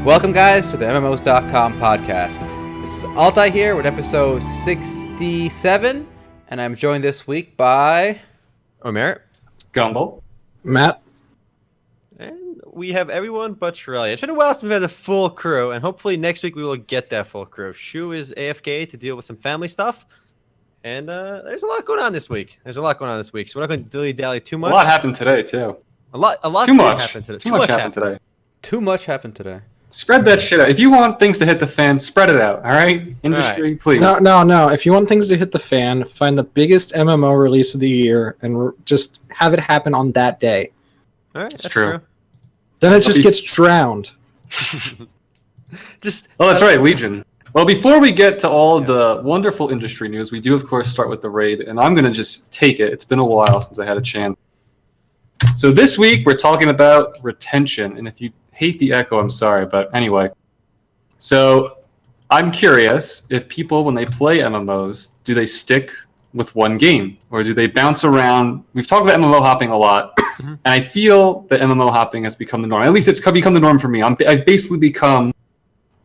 Welcome, guys, to the MMOs.com podcast. This is Altai here with episode 67, and I'm joined this week by Omer, Gumball, Matt, and we have everyone but Shrelia. It's been a while since we've had the full crew, and hopefully next week we will get that full crew. Shu is AFK to deal with some family stuff, and there's a lot going on this week. So we're not going to dilly-dally too much. A lot happened today, too. A lot Too much. happened today. Too much happened today. Too much happened today. Spread that shit out. If you want things to hit the fan, spread it out, all right? Industry, please. No. If you want things to hit the fan, find the biggest MMO release of the year and just have it happen on that day. All right, that's true. Then it just gets drowned. Oh, that's right, Legion. Well, before we get to all the wonderful industry news, we do, of course, start with the raid, and I'm going to just take it. It's been a while since I had a chance. So this week, we're talking about retention, and if you hate the echo, I'm sorry, but anyway. So I'm curious if people, when they play MMOs, do they stick with one game, or do they bounce around? We've talked about MMO hopping a lot, and I feel that MMO hopping has become the norm. At least it's become the norm for me. I've basically become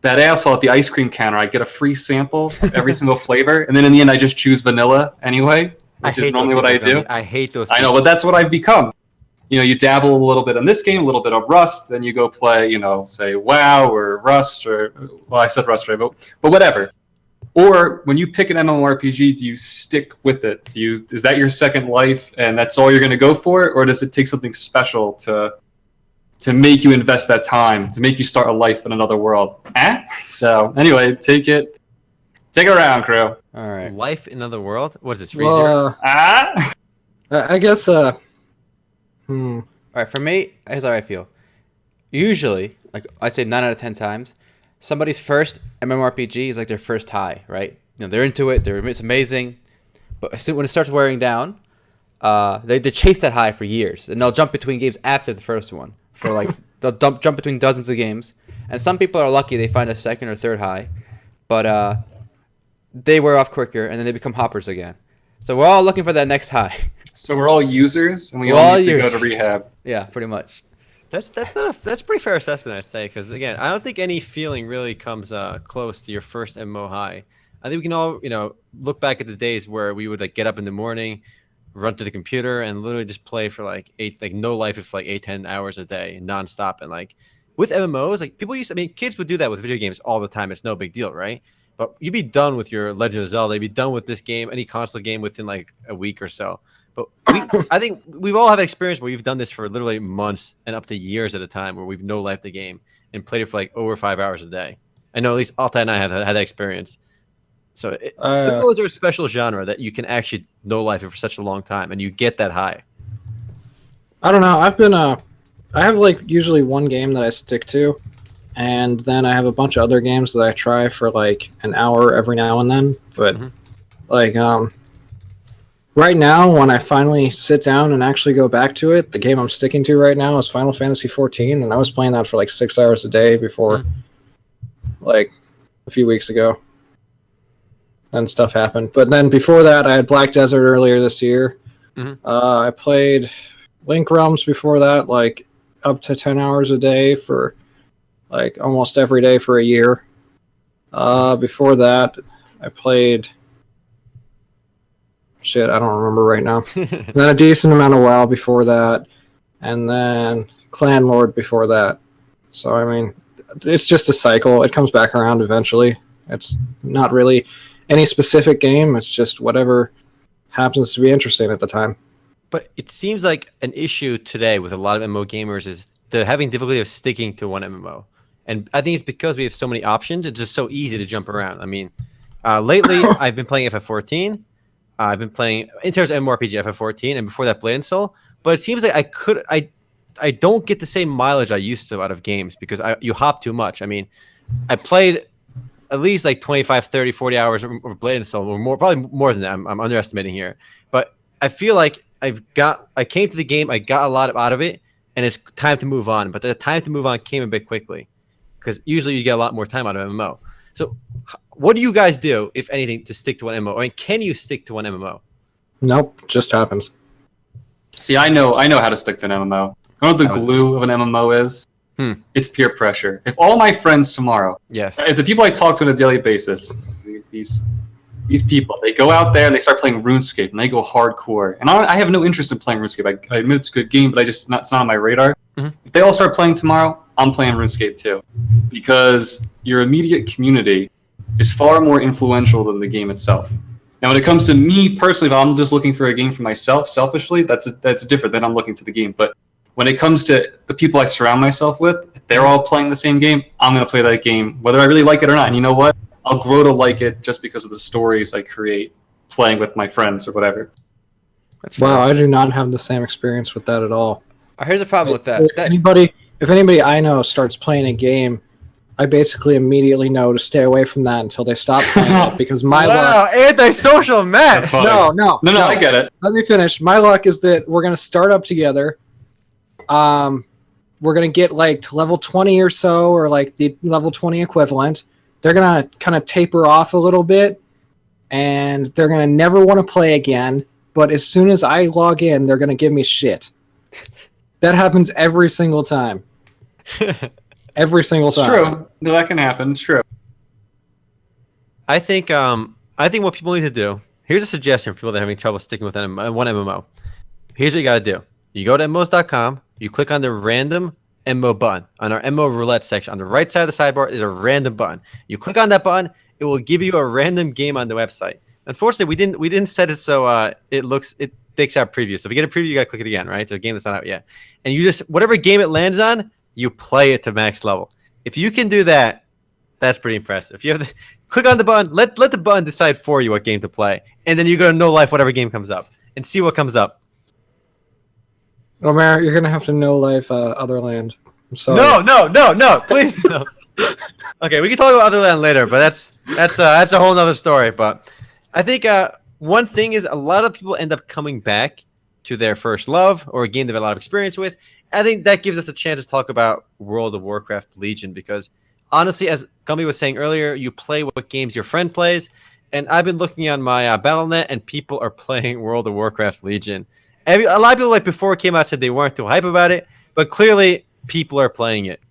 that asshole at the ice cream counter. I get a free sample of every single flavor, and then in the end, I just choose vanilla anyway, which is normally what I do. I hate those. I know, but that's what I've become. You know, you dabble a little bit in this game, a little bit of Rust, then you go play, say WoW or Rust, or, well, I said Rust, right? But whatever. Or when you pick an MMORPG, do you stick with it? Is that your second life, and that's all you're going to go for, or does it take something special to make you invest that time, to make you start a life in another world? So anyway, take it around, crew. All right. Life in another world? What is this? Well, I guess. All right, for me, here's how I feel. Usually, like I'd say 9 out of 10 times, somebody's first MMORPG is like their first high, right? They're into it, it's amazing, but as soon when it starts wearing down, they chase that high for years, and they'll jump between games after the first one. They'll jump between dozens of games, and some people are lucky they find a second or third high, but they wear off quicker, and then they become hoppers again. So we're all looking for that next high. So we're all users, and we all need to go to rehab. Yeah, pretty much. That's a pretty fair assessment, I'd say, because again, I don't think any feeling really comes close to your first MMO high. I think we can all look back at the days where we would get up in the morning, run to the computer, and literally just play for no life for 8-10 hours a day nonstop. And with MMOs, kids would do that with video games all the time. It's no big deal, right? But you'd be done with your Legend of Zelda. You'd be done with this game, any console game, within a week or so. But I think we've all had an experience where we've done this for literally months and up to years at a time, where we've no life the game and played it for over 5 hours a day. I know at least Alta and I have had that experience. So MMOs are a special genre that you can actually no life it for such a long time, and you get that high. I don't know. I have usually one game that I stick to, and then I have a bunch of other games that I try for an hour every now and then. But right now, when I finally sit down and actually go back to it, the game I'm sticking to right now is Final Fantasy XIV, and I was playing that for 6 hours a day before, a few weeks ago. Then stuff happened. But then before that, I had Black Desert earlier this year. I played Link Realms before that, up to 10 hours a day for almost every day for a year. Before that, I played... I don't remember right now. Then a decent amount of WoW before that, and then Clan Lord before that. So, it's just a cycle. It comes back around eventually. It's not really any specific game. It's just whatever happens to be interesting at the time. But it seems like an issue today with a lot of MMO gamers is they're having difficulty of sticking to one MMO. And I think it's because we have so many options. It's just so easy to jump around. Lately, I've been playing FF14. I've been playing, in terms of MMORPG, FF14, and before that, Blade and Soul. But it seems like I don't get the same mileage I used to out of games because you hop too much. I played at least 25, 30, 40 hours of Blade and Soul, or more, probably more than that. I'm underestimating here. But I feel like I came to the game, I got a lot out of it, and it's time to move on. But the time to move on came a bit quickly because usually you get a lot more time out of MMO. So what do you guys do, if anything, to stick to one MMO? Can you stick to one MMO? Nope, just happens. See, I know how to stick to an MMO. I know what the glue of an MMO is. It's peer pressure. If all my friends tomorrow, Yes, if the people I talk to on a daily basis, these people, they go out there and they start playing RuneScape and they go hardcore. And I have no interest in playing RuneScape. I admit it's a good game, but it's not on my radar. Mm-hmm. If they all start playing tomorrow, I'm playing RuneScape too, because your immediate community is far more influential than the game itself. Now, when it comes to me personally, if I'm just looking for a game for myself, selfishly, that's different. Then I'm looking to the game. But when it comes to the people I surround myself with, if they're all playing the same game, I'm going to play that game, whether I really like it or not. And you know what? I'll grow to like it just because of the stories I create playing with my friends or whatever. Wow, I do not have the same experience with that at all. Here's the problem with that. If anybody I know starts playing a game, I basically immediately know to stay away from that until they stop playing it, because my luck... antisocial Matt. That's funny. No, I get it. Let me finish. My luck is that we're going to start up together. We're going to get like to level 20 or so, or like the level 20 equivalent. They're going to kind of taper off a little bit, and they're going to never want to play again. But as soon as I log in, they're going to give me shit. That happens every single time. Every single time. It's true. No, that can happen. It's true. I think what people need to do. Here's a suggestion for people that are having trouble sticking with one MMO. Here's what you got to do. You go to MMOs.com. You click on the random MMO button on our MMO roulette section. On the right side of the sidebar is a random button. You click on that button. It will give you a random game on the website. Unfortunately, we didn't set it so it takes out preview. So if you get a preview, you got to click it again, right? So a game that's not out yet, and you just whatever game it lands on, you play it to max level. If you can do that, that's pretty impressive. If you have click on the button, let the button decide for you what game to play, and then you go to no life whatever game comes up and see what comes up. Omer, you're gonna have to no life Otherland. I'm sorry. No, please no. Okay, we can talk about Otherland later, but that's a whole nother story. But I think one thing is a lot of people end up coming back to their first love or a game they've had a lot of experience with. I think that gives us a chance to talk about World of Warcraft Legion, because honestly, as Gumby was saying earlier, you play what games your friend plays, and I've been looking on my Battle.net, and people are playing World of Warcraft Legion. A lot of people, like before it came out, said they weren't too hype about it, but clearly people are playing it.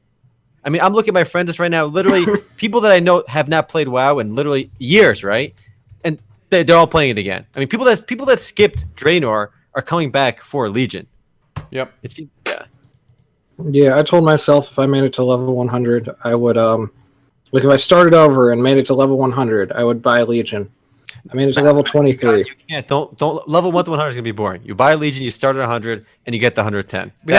I mean, I'm looking at my friends right now, literally people that I know have not played WoW in literally years, right? And they're all playing it again. I mean, people that skipped Draenor are coming back for Legion. Yep. Yeah, I told myself if I made it to level 100, I would like if I started over and made it to level 100, I would buy Legion. I made it to level 23. You can't. Don't level 1 to 100 is gonna be boring. You buy Legion, you start at 100, and you get the 110. We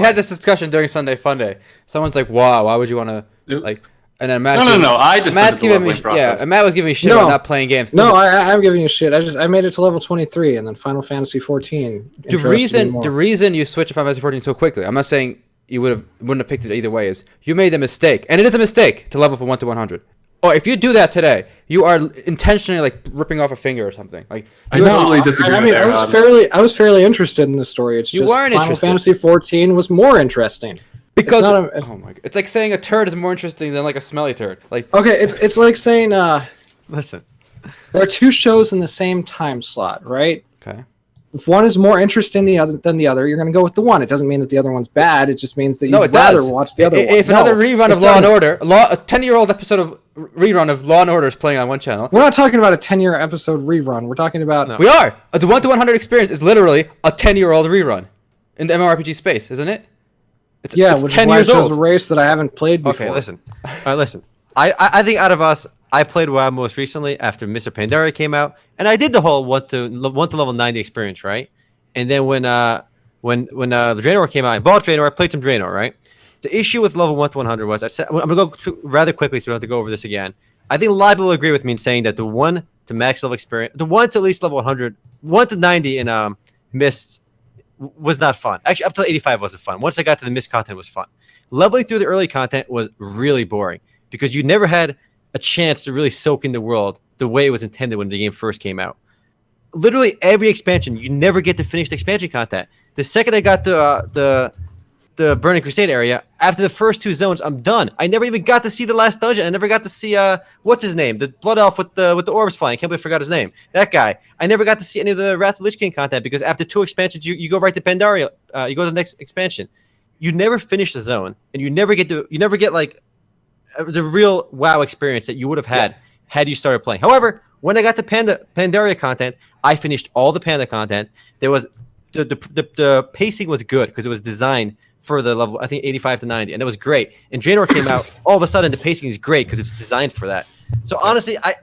had this discussion during Sunday Funday. Someone's like, "Wow, why would you want to like?" And then Matt's Matt's giving me and Matt was giving me shit about not playing games. No, I'm giving you shit. I made it to level 23, and then Final Fantasy 14. The reason you switch to Final Fantasy 14 so quickly, I'm not saying you wouldn't have picked it either way, is you made the mistake, and it is a mistake to level from 1 to 100. Or if you do that today, you are intentionally like ripping off a finger or something. Like I totally disagree. I mean, I was fairly interested in the story. It's just Final Fantasy 14 was more interesting. Because oh my god, it's like saying a turd is more interesting than like a smelly turd. Like okay, it's like saying listen, there are two shows in the same time slot, right? Okay. If one is more interesting than the other, you're going to go with the one. It doesn't mean that the other one's bad. It just means that you'd rather watch the other one. If another rerun of Law and Order, a 10-year-old episode of rerun of Law and Order is playing on one channel. We're not talking about a 10-year episode rerun. We're talking about... No. We are! The 1 to 100 experience is literally a 10-year-old rerun in the MMORPG space, isn't it? It's 10 years old. A race that I haven't played before. Okay, listen. Listen. I think out of us, I played WoW most recently after Mr. Pandaria came out, and I did the whole 1 to level 90 experience, right? And then when the Draenor came out, I bought Draenor. I played some Draenor, right? The issue with level 1 to 100 was I'm gonna go rather quickly, so we don't have to go over this again. I think a lot of people agree with me in saying that the 1 to max level experience, the 1 to at least level 100, 1 to 90 in Mist was not fun. Actually, up to 85 wasn't fun. Once I got to the Mist content, it was fun. Leveling through the early content was really boring because you never had a chance to really soak in the world the way it was intended when the game first came out. Literally every expansion, you never get to finish the expansion content. The second I got the Burning Crusade area, after the first 2 zones, I'm done. I never even got to see the last dungeon. I never got to see what's his name, the Blood Elf with the orbs flying. I can't believe I forgot his name. That guy. I never got to see any of the Wrath of Lich King content because after 2 expansions, you go right to Pandaria. You go to the next expansion. you never finish the zone, and you never get like the real WoW experience that you would have had you started playing. However, when I got the Pandaria content, I finished all the Panda content. There was the pacing was good because it was designed for the level, I think 85 to 90, and it was great. And Draenor came out, all of a sudden the pacing is great because it's designed for that. So honestly, I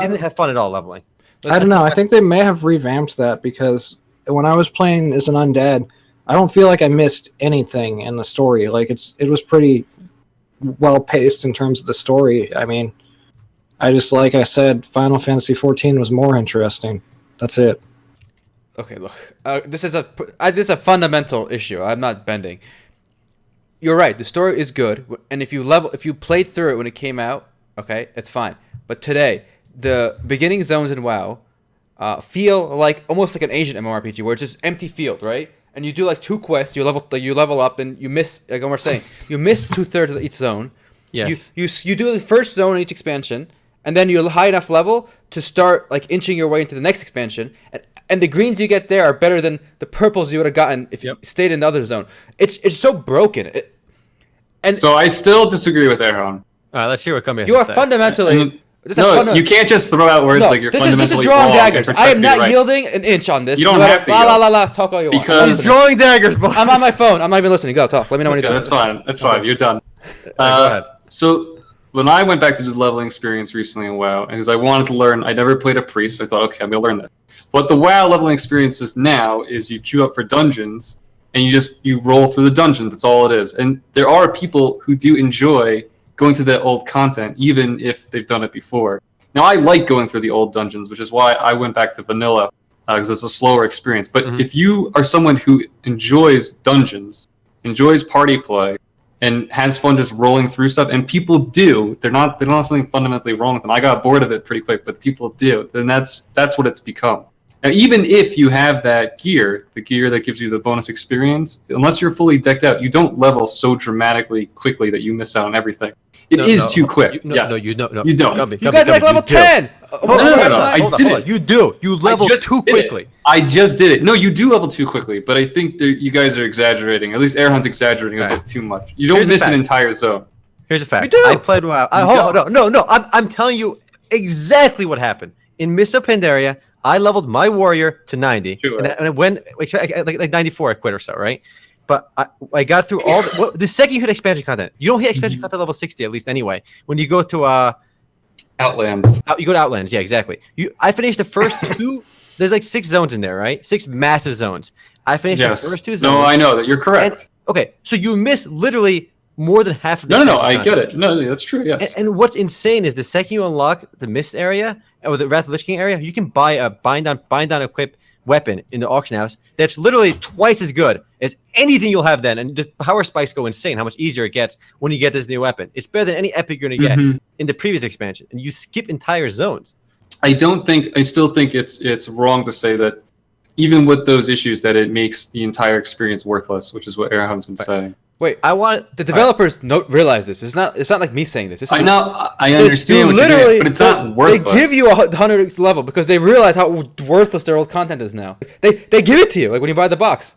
didn't have fun at all leveling. I don't know. I think they may have revamped that because when I was playing as an undead, I don't feel like I missed anything in the story. Like it was pretty well paced in terms of the story. I mean, I just, like I said, Final Fantasy 14 was more interesting. That's it. Okay, look. This is a fundamental issue. I'm not bending. You're right. The story is good, and if you played through it when it came out, okay, it's fine. But today, the beginning zones in WoW feel like almost like an Asian MMORPG where it's just empty field, right? And you do like 2 quests, you level up, and you miss, like we're saying, you miss 2/3 of each zone. Yes. You do the first zone in each expansion, and then you're high enough level to start like inching your way into the next expansion. And the greens you get there are better than the purples you would have gotten if you stayed in the other zone. It's so broken. So I still disagree with Aaron. All right, let's hear what Gumby has You are to say. fundamentally. You can't just throw out words like you're fundamentally This is drawing wrong daggers. and I am pretend to be not right. yielding an inch on this. You don't have to Talk all you want. Because- He's drawing daggers, boys. I'm on my phone. I'm not even listening. Go talk. Let me know when you're done. That's fine. That's fine. You're done. Go ahead. So when I went back to do the leveling experience recently in WoW, because I wanted to learn, I never played a priest, so I thought, okay, I'm gonna learn that. What the WoW leveling experience is now is you queue up for dungeons and you roll through the dungeon. That's all it is. And there are people who do enjoy going through that old content, even if they've done it before. Now I like going through the old dungeons, which is why I went back to vanilla because it's a slower experience. But if you are someone who enjoys dungeons, enjoys party play, and has fun just rolling through stuff, and people do, they don't have something fundamentally wrong with them. I got bored of it pretty quick, but people do. Then that's what it's become. Now, even if you have that gear, the gear that gives you the bonus experience, unless you're fully decked out, you don't level so dramatically quickly that you miss out on everything. It is too quick. Yes. You don't. You don't. Gumby, You guys are like level 10. No. Hold on. You do. You level too quickly. I just did it. No, you do level too quickly, but I think you guys are exaggerating. At least Erhan's exaggerating a bit too much. You don't miss an entire zone. Here's a fact. You do. I played WoW. No. I'm telling you exactly what happened. In Mist of Pandaria, I leveled my warrior to 90, Sure. and I went like 94. I quit or so, right? But I got through all the second you hit expansion content. You don't hit expansion content level 60 at least anyway. When you go to Outlands. you go to Outlands, yeah, exactly. I finished the first 2. There's like 6 zones in there, right? 6 massive zones. I finished the first 2 zones. No, I know that you're correct. Okay, so you miss literally more than half of the No, expansion I get content. it. No, that's true. Yes. And what's insane is the second you unlock the Mist area or the Wrath of the Lich King area, you can buy a bind on equip weapon in the auction house that's literally twice as good as anything you'll have then. And the power spikes go insane how much easier it gets when you get this new weapon. It's better than any epic you're going to get in the previous expansion. And you skip entire zones. I still think it's wrong to say that even with those issues that it makes the entire experience worthless, which is what Erhan's been saying. Wait, I want the developers don't realize this. It's not like me saying this. I know. I understand what you're doing, but it's not worthless. They give you a 100 level because they realize how worthless their old content is now. They give it to you like when you buy the box.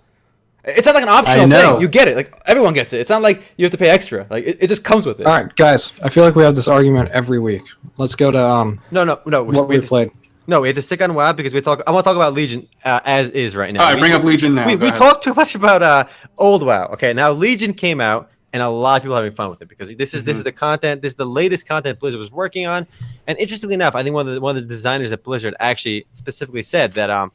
It's not like an optional thing. You get it. Like everyone gets it. It's not like you have to pay extra. Like it just comes with it. All right, guys. I feel like we have this argument every week. Let's go to no. what we played. No, we have to stick on WoW because I want to talk about Legion as is right now. All right, bring up Legion now. We talked too much about old WoW. Okay, now Legion came out, and a lot of people are having fun with it because this is the content. This is the latest content Blizzard was working on. And interestingly enough, I think one of the designers at Blizzard actually specifically said that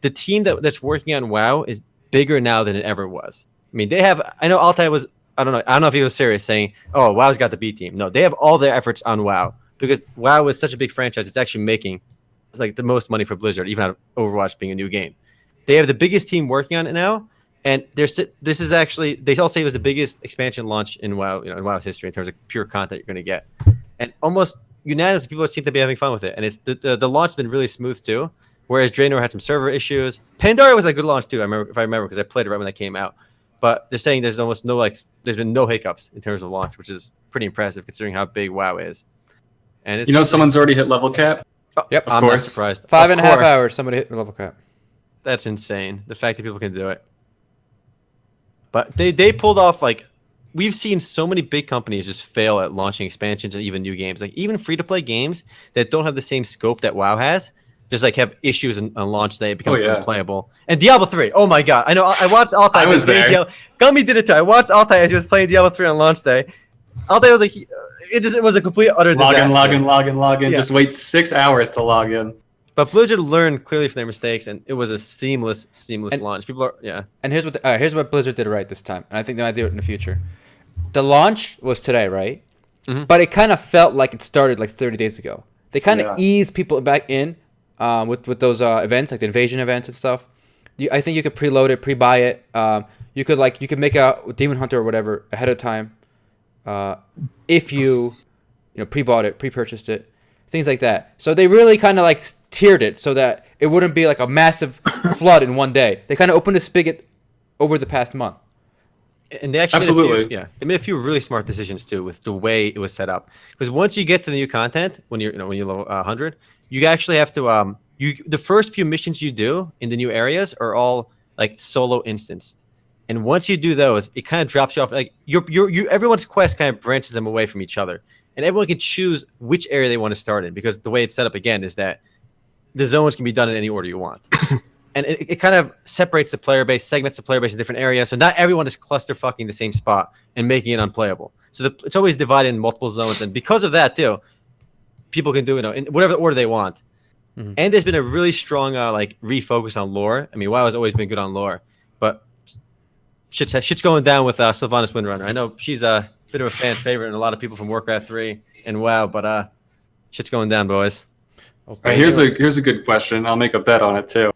the team that's working on WoW is bigger now than it ever was. I mean, they have. I know Altai was. I don't know if he was serious saying, "Oh, WoW's got the B team." No, they have all their efforts on WoW because WoW is such a big franchise. It's actually making like the most money for Blizzard, even out of Overwatch being a new game. They have the biggest team working on it now, and this is actually they all say it was the biggest expansion launch in WoW, in WoW's history in terms of pure content you're going to get. And almost unanimously, people seem to be having fun with it, and it's the launch's been really smooth too. Whereas Draenor had some server issues. Pandaria was a good launch too. I remember because I played it right when that came out. But they're saying there's almost there's been no hiccups in terms of launch, which is pretty impressive considering how big WoW is. And it's someone's already hit level cap. Oh, yep, I'm not surprised. 5.5 hours, somebody hit the level cap. That's insane. The fact that people can do it. But they pulled off like we've seen so many big companies just fail at launching expansions and even new games. Like even free to play games that don't have the same scope that WoW has, just like have issues on launch day. It becomes unplayable. And Diablo 3, oh my god! I know I watched Altai. I was there. Gummy did it too. I watched Altai as he was playing Diablo 3 on launch day. Altai was like, it was a complete utter disaster. Log in. Just wait 6 hours to log in. But Blizzard learned clearly from their mistakes, and it was a seamless launch. People are And here's what Blizzard did right this time, and I think they might do it in the future. The launch was today, right? Mm-hmm. But it kind of felt like it started like 30 days ago. They kind of eased people back in with those events, like the invasion events and stuff. I think you could preload it, pre-buy it. You could make a Demon Hunter or whatever ahead of time if you pre-bought it, pre-purchased it. Things like that. So they really kind of like tiered it so that it wouldn't be like a massive flood in one day. They kind of opened the spigot over the past month. And they actually they made a few really smart decisions too with the way it was set up. Because once you get to the new content, when you're level 100, you actually have to the first few missions you do in the new areas are all like solo instanced. And once you do those, it kind of drops you off. Like everyone's quest kind of branches them away from each other. And everyone can choose which area they want to start in, because the way it's set up again is that the zones can be done in any order you want. And it kind of separates the player base, segments the player base in different areas. So not everyone is cluster fucking the same spot and making it unplayable. So it's always divided in multiple zones. And because of that too, people can do in whatever order they want. Mm-hmm. And there's been a really strong refocus on lore. I mean, WoW has always been good on lore, but shit's going down with Sylvanas Windrunner. I know she's a bit of a fan favorite and a lot of people from Warcraft 3 and WoW, but shit's going down, boys. Okay, here's a good question. I'll make a bet on it too.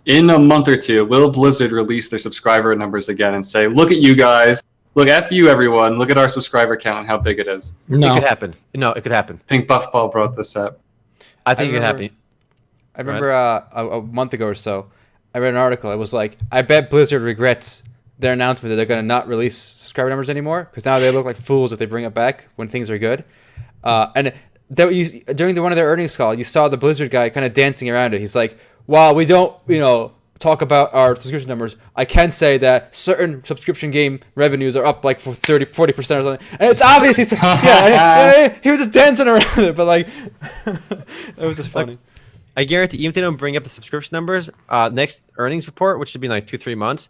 In a month or two, will Blizzard release their subscriber numbers again and say, "Look at you guys, look F you everyone, look at our subscriber count and how big it is"? No. It could happen. No, it could happen. I think Buffball brought this up. I think it could happen. I remember a month ago or so, I read an article. It was like, I bet Blizzard regrets their announcement that they're going to not release subscriber numbers anymore, because now they look like fools if they bring it back when things are good. And during one of their earnings call, you saw the Blizzard guy kind of dancing around it. He's like, while we don't, talk about our subscription numbers, I can say that certain subscription game revenues are up like for 40% or something. And it's obvious he was just dancing around it, but like, it was just funny. I guarantee, even if they don't bring up the subscription numbers, next earnings report, which should be in like 2-3 months,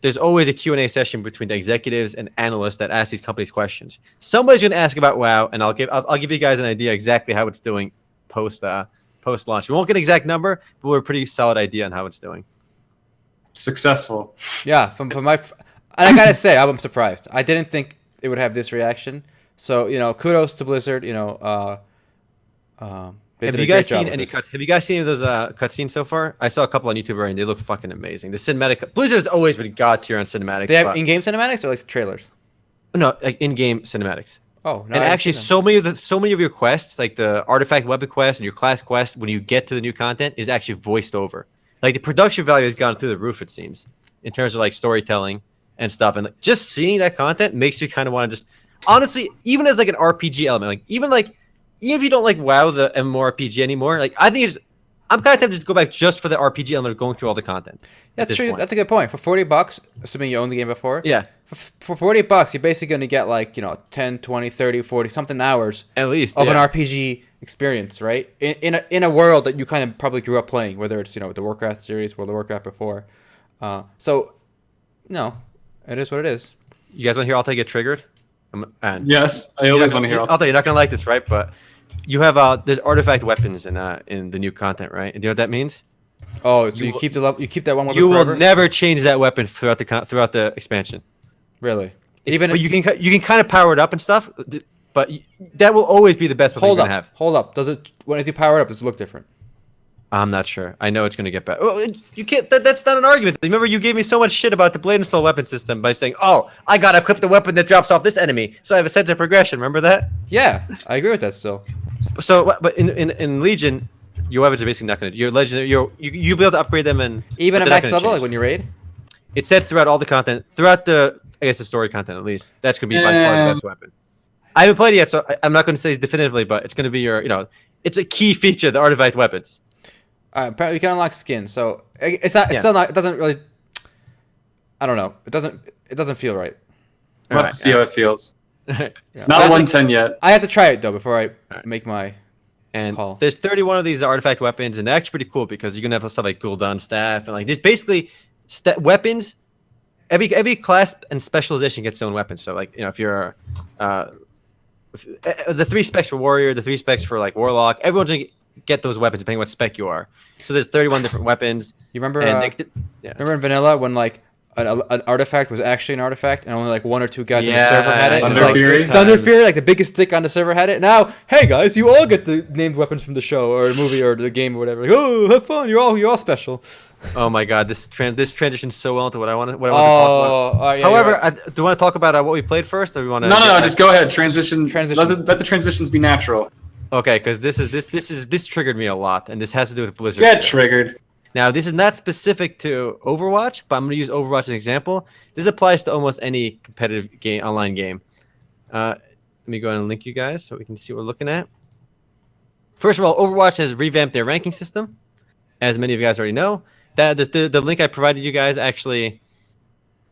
there's always a Q&A session between the executives and analysts that ask these companies questions. Somebody's going to ask about WoW, and I'll give you guys an idea exactly how it's doing post launch. We won't get an exact number, but we're a pretty solid idea on how it's doing. Successful. Yeah, from my, and I gotta say, I'm surprised. I didn't think it would have this reaction. So kudos to Blizzard. Have you guys seen any cuts? Have you guys seen any of those cutscenes so far? I saw a couple on YouTube already, and they look fucking amazing. The cinematic Blizzard's always been god tier on cinematics. They have in-game cinematics or like trailers? No, like in-game cinematics. Oh, no, and actually, so many of your quests, like the artifact weapon quest and your class quest, when you get to the new content, is actually voiced over. Like the production value has gone through the roof, it seems, in terms of like storytelling and stuff. And like, just seeing that content makes me kind of want to just, honestly, even as like an RPG element, like even if you don't like WoW the MMORPG anymore, like I think I'm kind of tempted to go back just for the RPG element of going through all the content. That's true. That's a good point. For $40, assuming you own the game before. Yeah. For $40, you're basically going to get like 10, 20, 30, 40 something hours at least of an RPG experience, right? In a world that you kind of probably grew up playing, whether it's the Warcraft series, World of Warcraft before. So, it is what it is. You guys want to hear Altai get triggered? Yes, I always want to hear Altai. You're not going to like this, right? But you have there's artifact weapons in the new content, right? And do you know what that means? Oh, so you keep that one weapon you forever? Will never change that weapon throughout the expansion. Really? But you can kind of power it up and stuff, but that will always be the best weapon you're gonna have. Hold up. As you power it up, does it look different? I'm not sure. I know it's gonna get better. Well, you can't. That's not an argument. Remember, you gave me so much shit about the blade and soul weapon system by saying, "Oh, I gotta equip the weapon that drops off this enemy, so I have a sense of progression." Remember that? Yeah, I agree with that still. So, but in Legion, your weapons are basically not gonna. Your legendary, you'll be able to upgrade them and even at max level, like when you raid. It's said throughout all the content, throughout the story content at least. That's gonna be by far the best weapon. I haven't played it yet, so I'm not going to say definitively, but it's going to be it's a key feature, the artifact weapons. Apparently you can unlock skin, so it's not. Yeah. It's still not. It doesn't really. I don't know. It doesn't. it doesn't feel right. Let's see how it feels. Yeah. Not 110 yet. I have to try it though before I make my call. There's 31 of these artifact weapons, and they're actually pretty cool because you're gonna have stuff like Gul'dan staff and like there's basically weapons. Every class and specialization gets its own weapon. So like if you're the 3 specs for warrior, the 3 specs for like warlock, everyone's gonna get those weapons depending on what spec you are. So there's 31 different weapons. You remember? Remember in vanilla when like an artifact was actually an artifact and only like 1 or 2 guys on the server had it? Thunder Fury, like the biggest dick on the server had it. Now, hey guys, you all get the named weapons from the show or the movie or the game or whatever. Like, oh, have fun! You're all special. Oh my god, this transitions so well into what I want to talk about. However, do you want to talk about what we played first, or we want to? No, just go ahead. Transition. Let the transitions be natural. Okay, because this triggered me a lot, and this has to do with Blizzard. Get triggered. Now, this is not specific to Overwatch, but I'm going to use Overwatch as an example. This applies to almost any competitive online game. Let me go ahead and link you guys so we can see what we're looking at. First of all, Overwatch has revamped their ranking system, as many of you guys already know. The link I provided you guys actually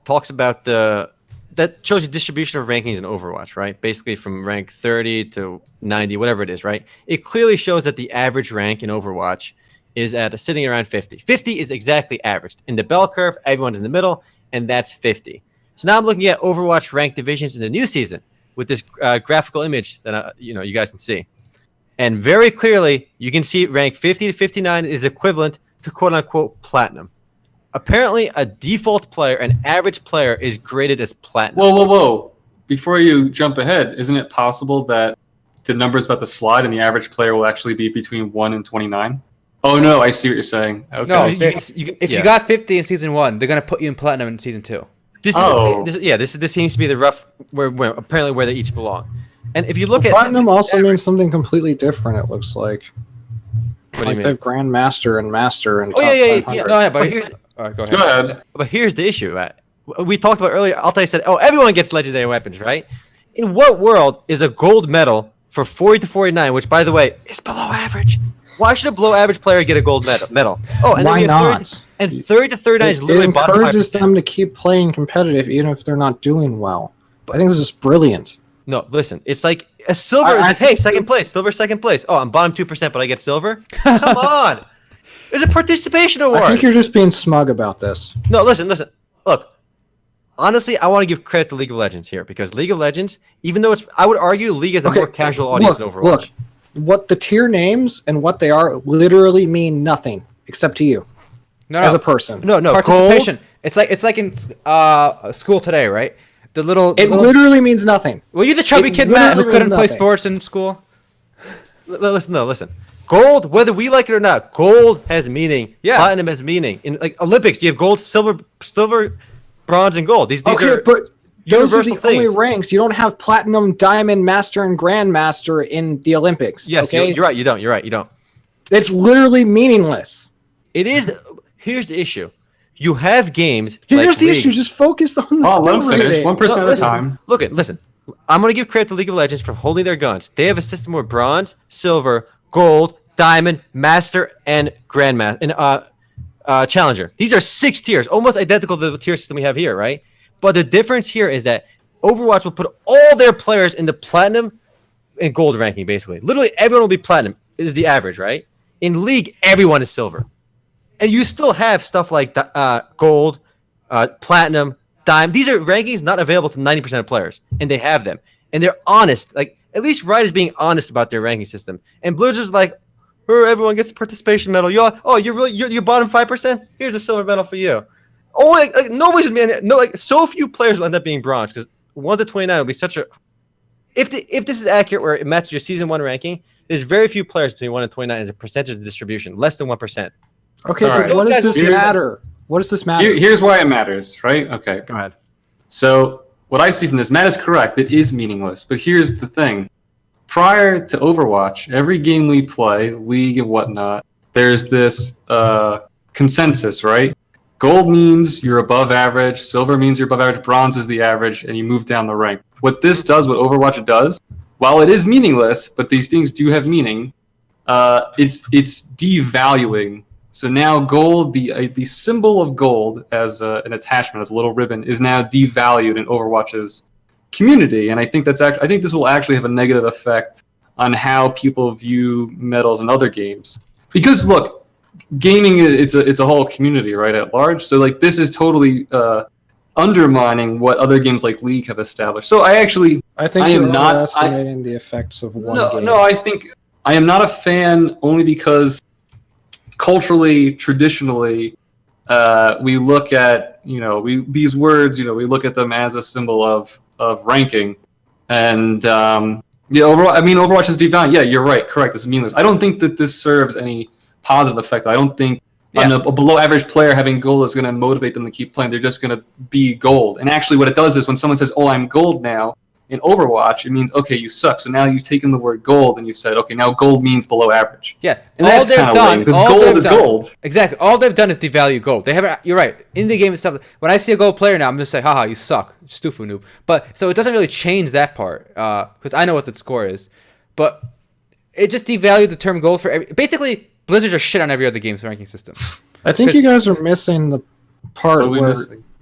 talks about that shows you distribution of rankings in Overwatch, right? Basically from rank 30 to 90, whatever it is, right? It clearly shows that the average rank in Overwatch is sitting around 50. 50 is exactly averaged. In the bell curve, everyone's in the middle, and that's 50. So now I'm looking at Overwatch ranked divisions in the new season with this graphical image that you guys can see. And very clearly, you can see rank 50 to 59 is equivalent to quote-unquote platinum. Apparently, a default player, an average player, is graded as platinum. Whoa. Before you jump ahead, isn't it possible that the number's about to slide and the average player will actually be between 1 and 29? Oh, no, I see what you're saying. Okay. No, if you got 50 in Season 1, they're going to put you in Platinum in Season 2. This seems to be the rough, where they each belong. And if you look at... Platinum also means something completely different, it looks like. What do you mean? They have Grandmaster and Master and top 500. No, but here's... All right, go ahead. But here's the issue, right? We talked about earlier, Altai said, everyone gets legendary weapons, right? In what world is a gold medal for 40 to 49, which, by the way, is below average? Why should a below average player get a gold medal? Oh, and why not? 30 to 39 is literally bottom 5%. It encourages them to keep playing competitive even if they're not doing well. I think this is brilliant. No, listen, it's like a silver hey, second place, silver second place. Oh, I'm bottom 2%, but I get silver? Come on. It's a participation award. I think you're just being smug about this. No, listen. Look, honestly, I want to give credit to League of Legends here because League of Legends, even though I would argue League is a more casual audience than Overwatch. Look, what the tier names and what they are literally mean nothing except to you. As a person. No. Participation. Goal? It's like in school today, right? It literally means nothing. Were you the chubby kid, Matt, who couldn't play sports in school? Listen. Gold, whether we like it or not, gold has meaning. Yeah. Platinum has meaning. In like Olympics, you have gold, silver, bronze, and gold. These are but those are the things. only ranks. You don't have platinum, diamond, master, and grandmaster in the Olympics. Yes, okay? You're right. You don't. It's literally meaningless. It is. Here's the issue. You have games. Here's the issue. Just focus on the let them finish 1% at a time. Listen. I'm going to give credit to League of Legends for holding their guns. They have a system where bronze, silver, gold, diamond, master, and grandmaster, and challenger. These are 6 tiers, almost identical to the tier system we have here, right? But the difference here is that Overwatch will put all their players in the platinum and gold ranking, basically. Literally, everyone will be platinum is the average, right? In League, everyone is silver. And you still have stuff like gold, platinum, diamond. These are rankings not available to 90% of players, and they have them. And they're honest. Like, at least Riot is being honest about their ranking system. And Blizzard's like, everyone gets a participation medal. You're bottom 5%? Here's a silver medal for you. Oh, like nobody's so few players will end up being bronze because 1 to 29 will be such a. If this is accurate, where it matches your season 1 ranking, there's very few players between 1 and 29 as a percentage of distribution, less than 1%. Okay, but what does this matter? What does this matter? Here's why it matters, right? Okay, go ahead. So what I see from this, Matt is correct. It is meaningless, but here's the thing. Prior to Overwatch, every game we play, League and whatnot, there's this consensus, right? Gold means you're above average, silver means you're above average, bronze is the average, and you move down the rank. What Overwatch does, while it is meaningless, but these things do have meaning, it's devaluing So now gold, the symbol of gold as an attachment, as a little ribbon, is now devalued in Overwatch's community, and I think I think this will actually have a negative effect on how people view medals in other games. Because look, gaming it's a whole community, right, at large. So like this is totally undermining what other games like League have established. So I think you're underestimating the effects of one game. No, I think I am not a fan only because culturally, traditionally, we look at these words. We look at them as a symbol of ranking, and Overwatch is devalued. Yeah, you're right. Correct. It's meaningless. I don't think that this serves any positive effect. I don't think a below average player having gold is going to motivate them to keep playing. They're just going to be gold. And actually, what it does is when someone says, "Oh, I'm gold now," in Overwatch, it means, okay, you suck. So now you've taken the word gold and you've said, okay, now gold means below average. Yeah. And that's kind of lame, because gold is gold. Exactly. All they've done is devalue gold. They haven't. You're right. In the game and stuff, when I see a gold player now, I'm just like, haha, you suck. Stufu noob. But, so it doesn't really change that part, because I know what the score is. But it just devalued the term gold for basically, Blizzard's are shit on every other game's ranking system. I think you guys are missing the part where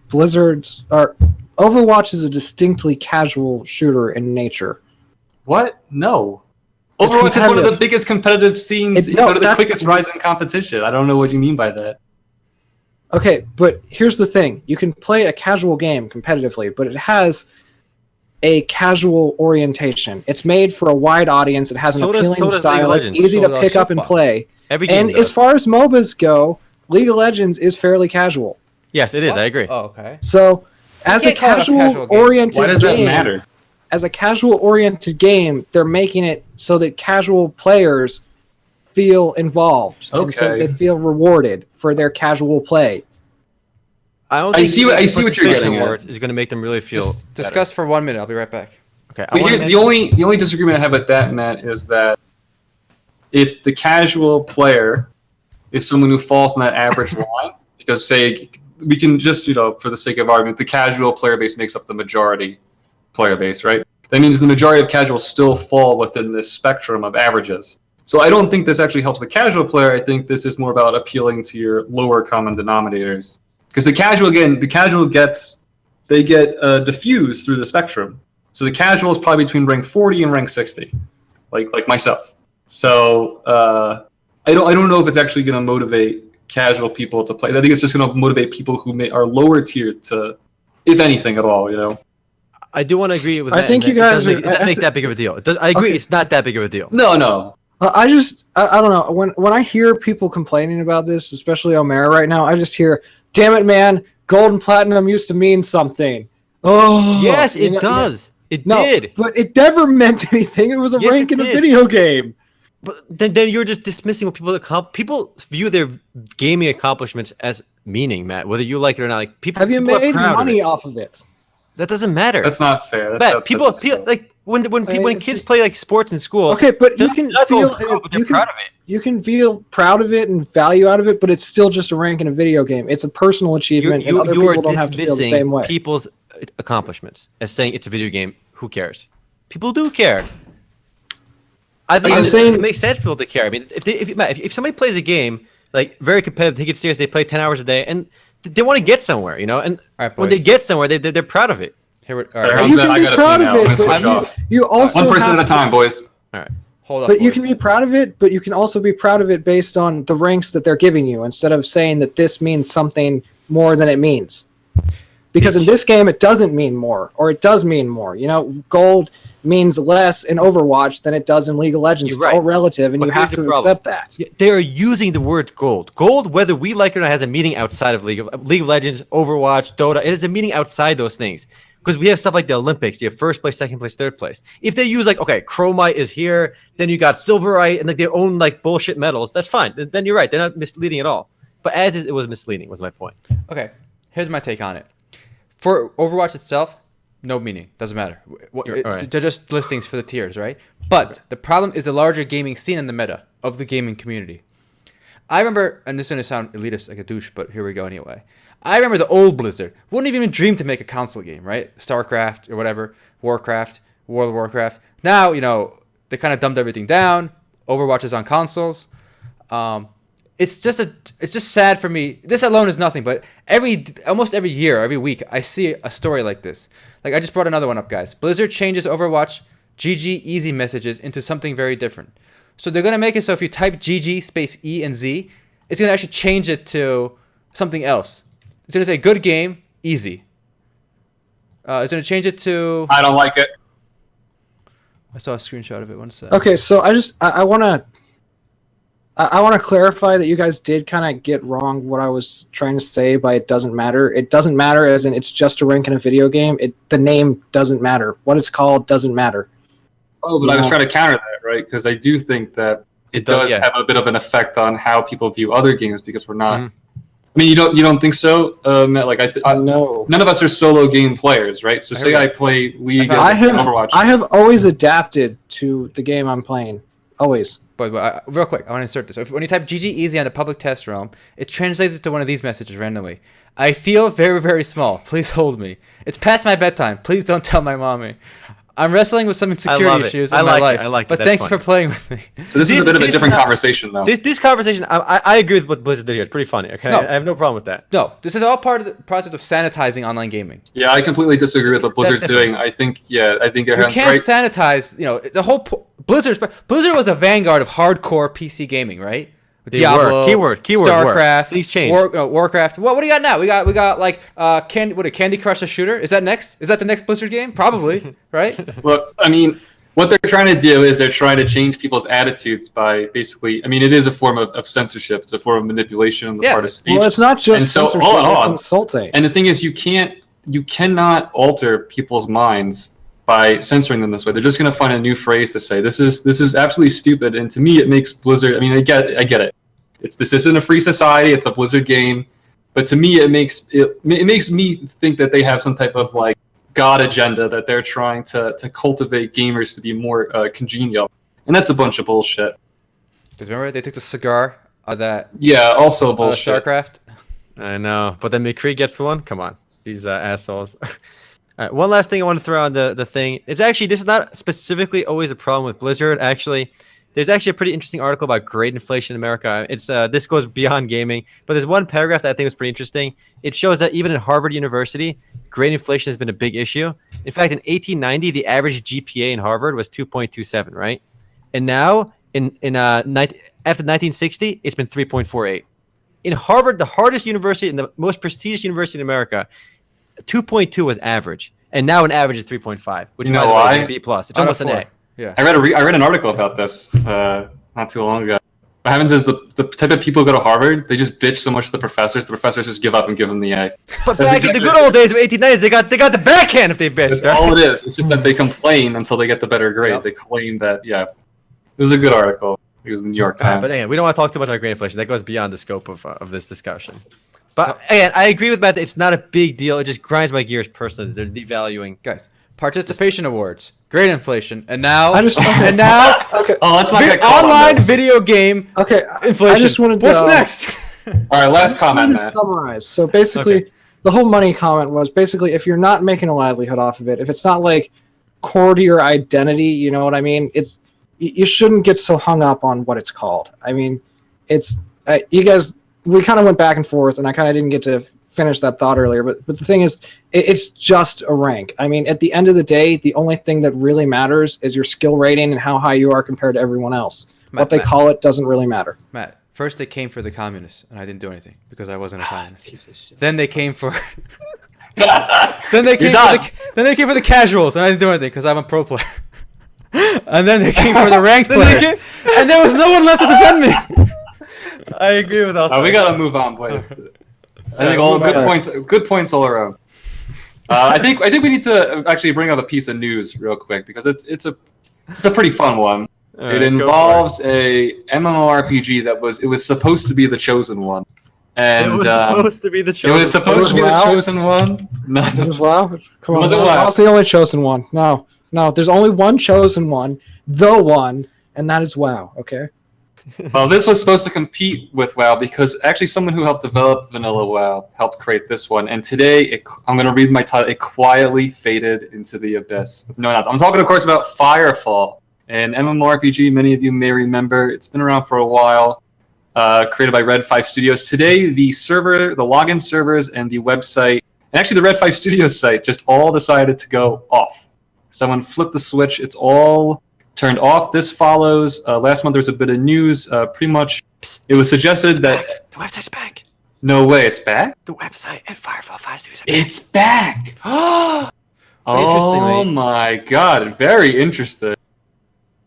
Blizzard's are... Overwatch is a distinctly casual shooter in nature. What? No. Overwatch is one of the biggest competitive scenes. It's one of the quickest rise in competition. I don't know what you mean by that. Okay, but here's the thing. You can play a casual game competitively, but it has a casual orientation. It's made for a wide audience. It has an appealing style. It's easy to pick up and play. And as far as MOBAs go, League of Legends is fairly casual. Yes, it is. I agree. Oh, okay. So... As a casual-oriented game, why does that matter? As a casual-oriented game, they're making it so that casual players feel involved, and so they feel rewarded for their casual play. I see what you're getting at. Is going to make them really feel. Discuss for 1 minute. I'll be right back. Okay. But here's the only disagreement I have with that, Matt, is that if the casual player is someone who falls in that average line, because say. We can just, for the sake of argument, the casual player base makes up the majority player base, right? That means the majority of casuals still fall within this spectrum of averages. So I don't think this actually helps the casual player. I think this is more about appealing to your lower common denominators. Because the casual gets diffused through the spectrum. So the casual is probably between rank 40 and rank 60, like myself. So I don't know if it's actually going to motivate casual people to play. I think it's just going to motivate people who are lower tier to, if anything at all. I do want to agree with that. I think you guys it doesn't make that big of a deal. I agree. Okay. It's not that big of a deal. No. I don't know. When I hear people complaining about this, especially Omera right now, I just hear, "Damn it, man! Gold and platinum used to mean something." Oh, yes, it does. It did, but it never meant anything. It was a rank in a video game. But then you're just dismissing what people view their gaming accomplishments as meaning, Matt. Whether you like it or not, like people have you people made money off of it? That doesn't matter. That's not fair. Matt, people like when kids play like sports in school. Okay, but you can feel proud of it. You can feel proud of it and value out of it, but it's still just a rank in a video game. It's a personal achievement, and other people don't have to feel the same way. People's accomplishments as saying it's a video game. Who cares? People do care. I think it makes sense for people to care. I mean, if somebody plays a game like very competitive, take it serious, they play 10 hours a day, and they want to get somewhere, and when they get somewhere, they're proud of it. You can be proud of it, but you also one person at a time, boys. All right, hold up. But you can be proud of it, but you can also be proud of it based on the ranks that they're giving you, instead of saying that this means something more than it means. Because in this game, it doesn't mean more, or it does mean more. Gold means less in Overwatch than it does in League of Legends. It's all relative, and you have to accept that. They are using the word gold. Gold, whether we like it or not, has a meaning outside of League of Legends, Overwatch, Dota. It has a meaning outside those things. Because we have stuff like the Olympics. You have first place, second place, third place. If they use Chromite is here, then you got Silverite, and their own bullshit medals, that's fine. Then you're right. They're not misleading at all. But as is, it was misleading, was my point. Okay, here's my take on it. For Overwatch itself, no meaning. Doesn't matter. They're just listings for the tiers, right? But the problem is the larger gaming scene and the meta of the gaming community. I remember, and this is going to sound elitist like a douche, but here we go anyway. I remember the old Blizzard wouldn't even dream to make a console game, right? StarCraft or whatever, Warcraft, World of Warcraft. Now, they kind of dumbed everything down. Overwatch is on consoles. It it's just sad for me. This alone is nothing, but almost every year, every week, I see a story like this. Like I just brought another one up, guys. Blizzard changes Overwatch GG easy messages into something very different. So they're gonna make it so if you type GG space E and Z, it's gonna actually change it to something else. It's gonna say good game easy. It's gonna change it to. I don't like it. I saw a screenshot of it. One sec. Okay, so I want to clarify that you guys did kind of get wrong what I was trying to say by it doesn't matter. It doesn't matter as in it's just a rank in a video game. The name doesn't matter. What it's called doesn't matter. Oh, but I was trying to counter that, right? Because I do think that it does have a bit of an effect on how people view other games because we're not. Mm-hmm. I mean, you don't think so, Matt? Like no. None of us are solo game players, right? So say I play League or Overwatch. I have always adapted to the game I'm playing. Always. But real quick, I want to insert this. When you type GG easy on the public test realm, it translates it to one of these messages randomly. I feel very, very small. Please hold me. It's past my bedtime. Please don't tell my mommy. I'm wrestling with some insecurity issues in my life. I like it. But thank you for playing with me. So this is a bit of a different conversation, though. This conversation, I agree with what Blizzard did here. It's pretty funny. Okay, I have no problem with that. No, this is all part of the process of sanitizing online gaming. Yeah, I completely disagree with what Blizzard's doing. I think you can't sanitize. The whole Blizzard was a vanguard of hardcore PC gaming, right? Diablo, keyword, StarCraft, please change. Warcraft. What do you got now? We got like Candy Crush a shooter? Is that next? Is that the next Blizzard game? Probably, right? Look, I mean, what they're trying to do is they're trying to change people's attitudes by basically. I mean, it is a form of censorship. It's a form of manipulation on the part of speech. Well, it's not just censorship. It's insulting. And the thing is, you cannot alter people's minds by censoring them this way. They're just going to find a new phrase to say. This is absolutely stupid, and to me, it makes Blizzard. I mean, I get it. This isn't a free society. It's a Blizzard game, but to me, it makes me think that they have some type of like God agenda that they're trying to cultivate gamers to be more congenial, and that's a bunch of bullshit. Because remember, they took the cigar of that. Yeah, also bullshit. StarCraft. I know, but then McCree gets one. Come on, these assholes. All right, one last thing I want to throw on the thing. It's actually, this is not specifically always a problem with Blizzard. Actually, there's actually a pretty interesting article about grade inflation in America. It's this goes beyond gaming, but there's one paragraph that I think was pretty interesting. It shows that even in Harvard University, grade inflation has been a big issue. In fact, in 1890, the average GPA in Harvard was 2.27, right? And now, after 1960, it's been 3.48. In Harvard, the hardest university and the most prestigious university in America, 2.2 was average, and now an average is 3.5, which is a B plus. It's almost an A. Yeah, I read an article about this not too long ago. What happens is the type of people who go to Harvard, they just bitch so much to the professors just give up and give them the A. But back in the good old days of 1890s, they got the backhand if they bitch. That's all it is. It's just that they complain until they get the better grade. Yep. They claim that it was a good article. It was the New York Times. But again, we don't want to talk too much about grade inflation. That goes beyond the scope of this discussion. But again, I agree with Matt that it's not a big deal. It just grinds my gears personally. They're devaluing. Guys, participation awards, grade inflation, and now okay. Oh, let's not get online video game inflation. I just wanted to, what's next? All right, last comment, Matt. Summarize. So basically, the whole money comment was basically if you're not making a livelihood off of it, if it's not like core to your identity, you know what I mean? You shouldn't get so hung up on what it's called. I mean, it's you guys. We kind of went back and forth, and I kind of didn't get to finish that thought earlier. But the thing is, it's just a rank. I mean, at the end of the day, the only thing that really matters is your skill rating and how high you are compared to everyone else. What they call it doesn't really matter. Matt, first they came for the communists, and I didn't do anything because I wasn't a communist. Then they came for. then they came for the casuals, and I didn't do anything because I'm a pro player. And then they came for the ranked players, and there was no one left to defend me. I agree with all. We gotta move on, boys. I think all good points all around. I think we need to actually bring up a piece of news real quick because it's a pretty fun one. It involves a MMORPG that was supposed to be the chosen one, and it was supposed to be the chosen. It was supposed to be the chosen one. No, it was WoW. Come on, that's the only chosen one. No, there's only one chosen one, the one, and that is WoW. Okay. Well, this was supposed to compete with WoW because actually someone who helped develop Vanilla WoW helped create this one. And today, I'm going to read my title. It quietly faded into the abyss. No, I'm talking, of course, about FireFall, an MMORPG many of you may remember. It's been around for a while. created by Red 5 Studios. Today, the login servers, and the website, and actually the Red 5 Studios site, just all decided to go off. Someone flipped the switch. It's all turned off. This follows. Last month there was a bit of news. Pretty much, it was suggested that the website's back. No way, it's back. The website at FireFall 5 Studios. It's back. Oh my god! Very interesting.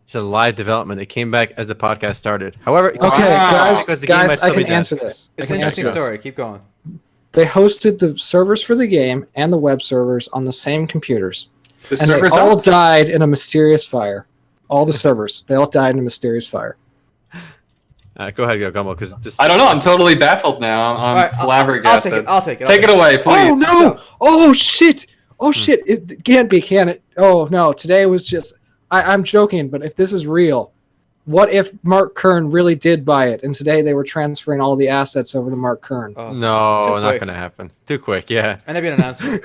It's a live development. It came back as the podcast started. However, guys, I can answer this. It's an interesting story. Keep going. They hosted the servers for the game and the web servers on the same computers. The and servers they all died in a mysterious fire. All the servers. They all died in a mysterious fire. Go ahead, Gumbo, because I don't know. I'm totally baffled now. I'm flabbergasted. I'll take it. Take it away, please. Oh, no! Oh, shit! Oh, shit! It can't be, can it? Oh, no. Today was just... I'm joking, but if this is real, what if Mark Kern really did buy it, and today they were transferring all the assets over to Mark Kern? Oh, no, not going to happen. Too quick, yeah. And maybe an announcement.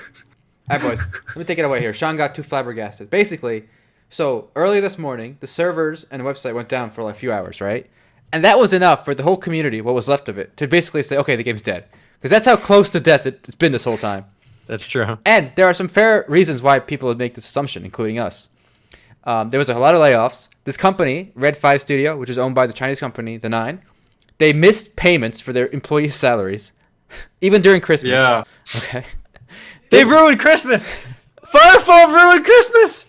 All right, boys. Let me take it away here. Sean got too flabbergasted. Basically, so early this morning, the servers and the website went down for like a few hours, right? And that was enough for the whole community, what was left of it, to basically say, okay, the game's dead. Because that's how close to death it's been this whole time. That's true. And there are some fair reasons why people would make this assumption, including us. There was a lot of layoffs. This company, Red 5 Studio, which is owned by the Chinese company, The Nine, they missed payments for their employees' salaries, even during Christmas. Yeah. Okay. They ruined Christmas! FireFall ruined Christmas!